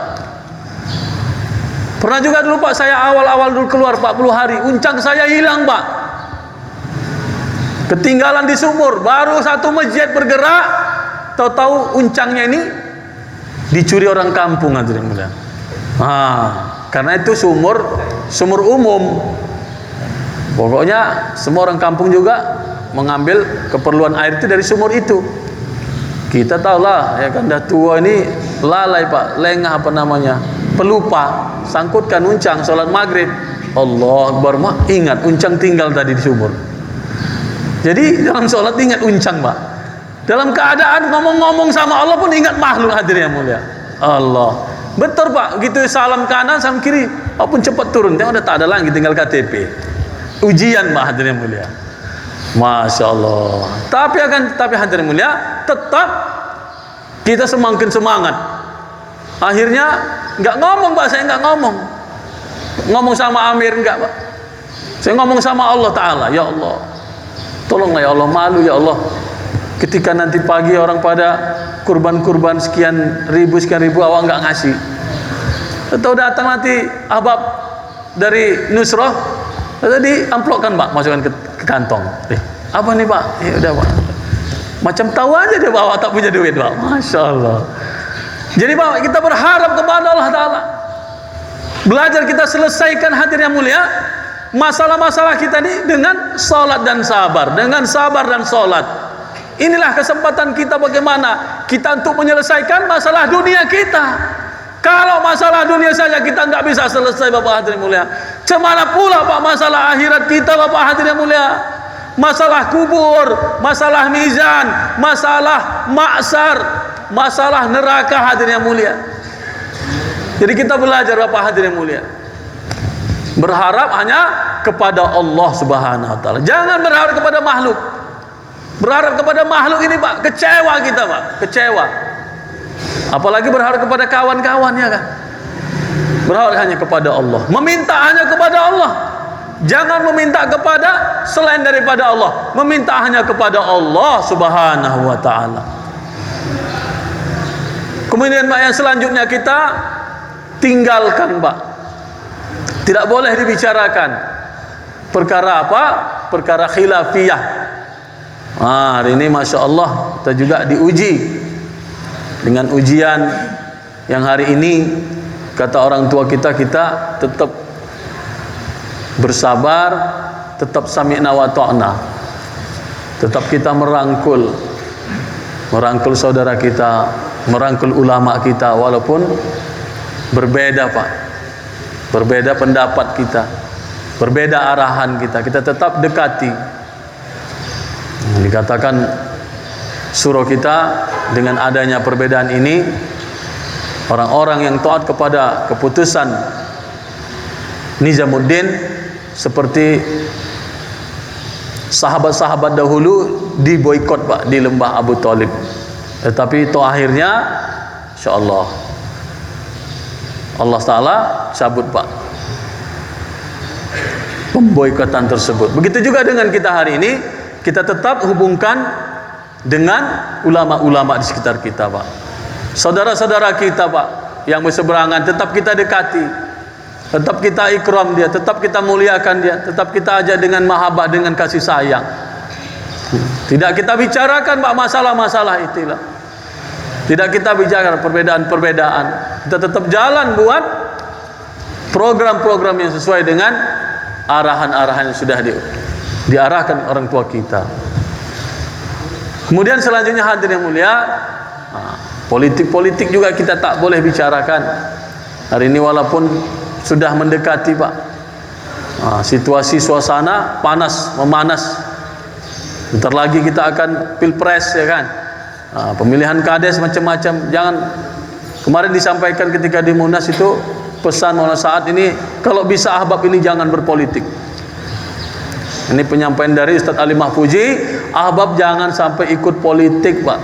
Pernah juga dulu, Pak, saya awal-awal dulu keluar 40 hari, uncang saya hilang, Pak. Ketinggalan di sumur, baru satu masjid bergerak, tahu-tahu uncangnya ini dicuri orang kampung, hadirin mulia. Karena itu sumur umum. Pokoknya semua orang kampung juga mengambil keperluan air itu dari sumur itu. Kita tahulah, ya kan, dah tua ini lalai, Pak, lengah, apa namanya, pelupa, sangkutkan uncang sholat maghrib, Allah Akbar, Mak, ingat uncang tinggal tadi di sumur. Jadi dalam sholat ingat uncang, Pak. Dalam keadaan ngomong-ngomong sama Allah pun ingat makhluk, hadirin yang mulia. Allah, betul, Pak, gitu salam kanan salam kiri, apapun cepat turun, tengok udah tak ada lagi, tinggal KTP. Ujian, Pak, hadirin yang mulia. Masya Allah. Tapi hadirin mulia, tetap kita semakin semangat. Akhirnya nggak ngomong, Pak, saya nggak ngomong sama Amir, enggak, Pak. Saya ngomong sama Allah Taala, ya Allah, tolonglah ya Allah, malu ya Allah. Ketika nanti pagi orang pada kurban sekian ribu awak nggak ngasih. Atau datang nanti ahbab dari Nusrah, tadi amplopkan, Pak, masukkan ke kantong. Apa nih, Pak? Ya udah, Pak. Macam tahu aja dia bawa tak punya duit, Pak. Masya Allah. Jadi, Pak, kita berharap kepada Allah Ta'ala. Belajar kita selesaikan, hadirin yang mulia, masalah-masalah kita ini dengan salat dan sabar. Dengan sabar dan salat. Inilah kesempatan kita bagaimana kita untuk menyelesaikan masalah dunia kita. Kalau masalah dunia saja kita nggak bisa selesai, Bapak hadirin mulia, cemana pula, Pak, masalah akhirat kita, Bapak hadirin mulia. Masalah kubur, masalah mizan, masalah maksar, masalah neraka, hadirin yang mulia. Jadi kita belajar, Bapak hadirin mulia, berharap hanya kepada Allah Subhanahu wa taala. Jangan berharap kepada makhluk. Berharap kepada makhluk ini, Pak, kecewa kita, Pak, kecewa. Apalagi berharap kepada kawan-kawan, ya kan? Berharap hanya kepada Allah, meminta hanya kepada Allah. Jangan meminta kepada selain daripada Allah, meminta hanya kepada Allah Subhanahu wa taala. Kemudian Pak, yang selanjutnya kita tinggalkan, Pak. Tidak boleh dibicarakan perkara apa? Perkara khilafiyah. Hari ini Masya Allah kita juga diuji dengan ujian yang hari ini kata orang tua kita tetap bersabar, tetap sami'na wa ta'na, tetap kita merangkul saudara kita, merangkul ulama kita, walaupun berbeda Pak, berbeda pendapat kita, berbeda arahan kita tetap dekati. Dikatakan surah kita dengan adanya perbedaan ini, orang-orang yang taat kepada keputusan Nizamuddin seperti sahabat-sahabat dahulu diboikot Pak di lembah Abu Thalib, tetapi itu akhirnya insyaallah Allah Ta'ala cabut Pak pemboikotan tersebut. Begitu juga dengan kita hari ini, kita tetap hubungkan dengan ulama-ulama di sekitar kita Pak, saudara-saudara kita Pak yang berseberangan, tetap kita dekati, tetap kita ikram dia, tetap kita muliakan dia, tetap kita ajak dengan mahabbah, dengan kasih sayang. Tidak kita bicarakan Pak masalah-masalah itulah. Tidak kita bicara perbedaan-perbedaan. Kita tetap jalan buat program-program yang sesuai dengan arahan-arahan yang sudah diarahkan orang tua kita. Kemudian selanjutnya hadirin yang mulia, politik-politik juga kita tak boleh bicarakan. Hari ini walaupun sudah mendekati Pak, situasi suasana panas memanas. Bentar lagi kita akan pilpres ya kan, pemilihan kades macam-macam. Jangan, kemarin disampaikan ketika di Munas itu pesan Maulana saat ini, kalau bisa ahbab ini jangan berpolitik. Ini penyampaian dari Ustadz Ali Mahfuji, ahbab jangan sampai ikut politik Pak.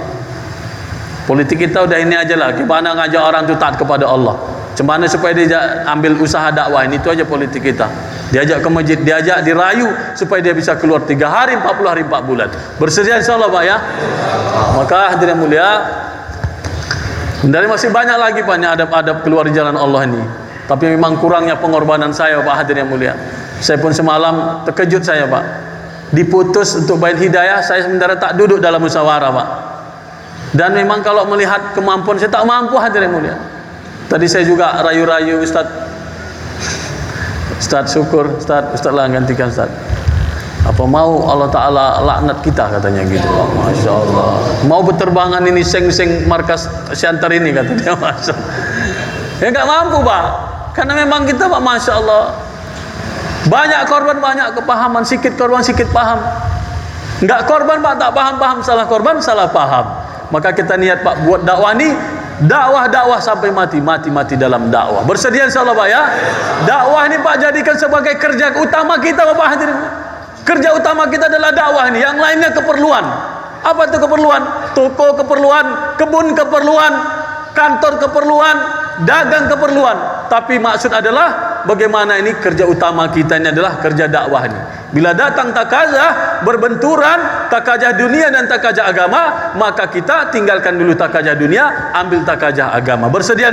Politik kita udah ini aja lah, gimana ngajak orang itu taat kepada Allah, gimana supaya dia ambil usaha dakwah, ini itu aja politik kita. Diajak ke masjid, diajak dirayu supaya dia bisa keluar 3 hari, 40 hari, 4 bulan. Bersedia insyaallah Pak ya. Maka hadirin mulia, dari masih banyak lagi Pak adab-adab keluar di jalan Allah ini. Tapi memang kurangnya pengorbanan saya Pak hadirin mulia. Saya pun semalam terkejut saya Pak. Diputus untuk Bait Hidayah, saya sementara tak duduk dalam musyawarah Pak. Dan memang kalau melihat kemampuan saya tak mampu hadirin mulia. Tadi saya juga rayu-rayu Ustaz syukur, Ustaz lah gantikan Ustaz. Apa mau Allah Ta'ala laknat kita katanya gitu Pak. Masya Allah. Mau berterbangan ini seng-seng markas Syantar ini katanya. Masya Allah. Ya gak mampu Pak. Karena memang kita Pak Masya Allah, banyak korban, banyak kepahaman. Sikit korban, sikit paham. Enggak korban Pak, tak paham-paham. Salah korban, salah paham. Maka kita niat Pak buat dakwah ini, dakwah sampai mati dalam dakwah. Bersedia insyaallah Pak ya. Dakwah ini Pak jadikan sebagai kerja utama kita Bapak hadirin. Kerja utama kita adalah dakwah ini. Yang lainnya keperluan. Apa itu keperluan? Toko keperluan, kebun keperluan, kantor keperluan, dagang keperluan. Tapi maksud adalah bagaimana ini kerja utama kita ini adalah kerja dakwah ini. Bila datang takazah, berbenturan takajah dunia dan takajah agama, maka kita tinggalkan dulu takajah dunia, ambil takajah agama. Bersedia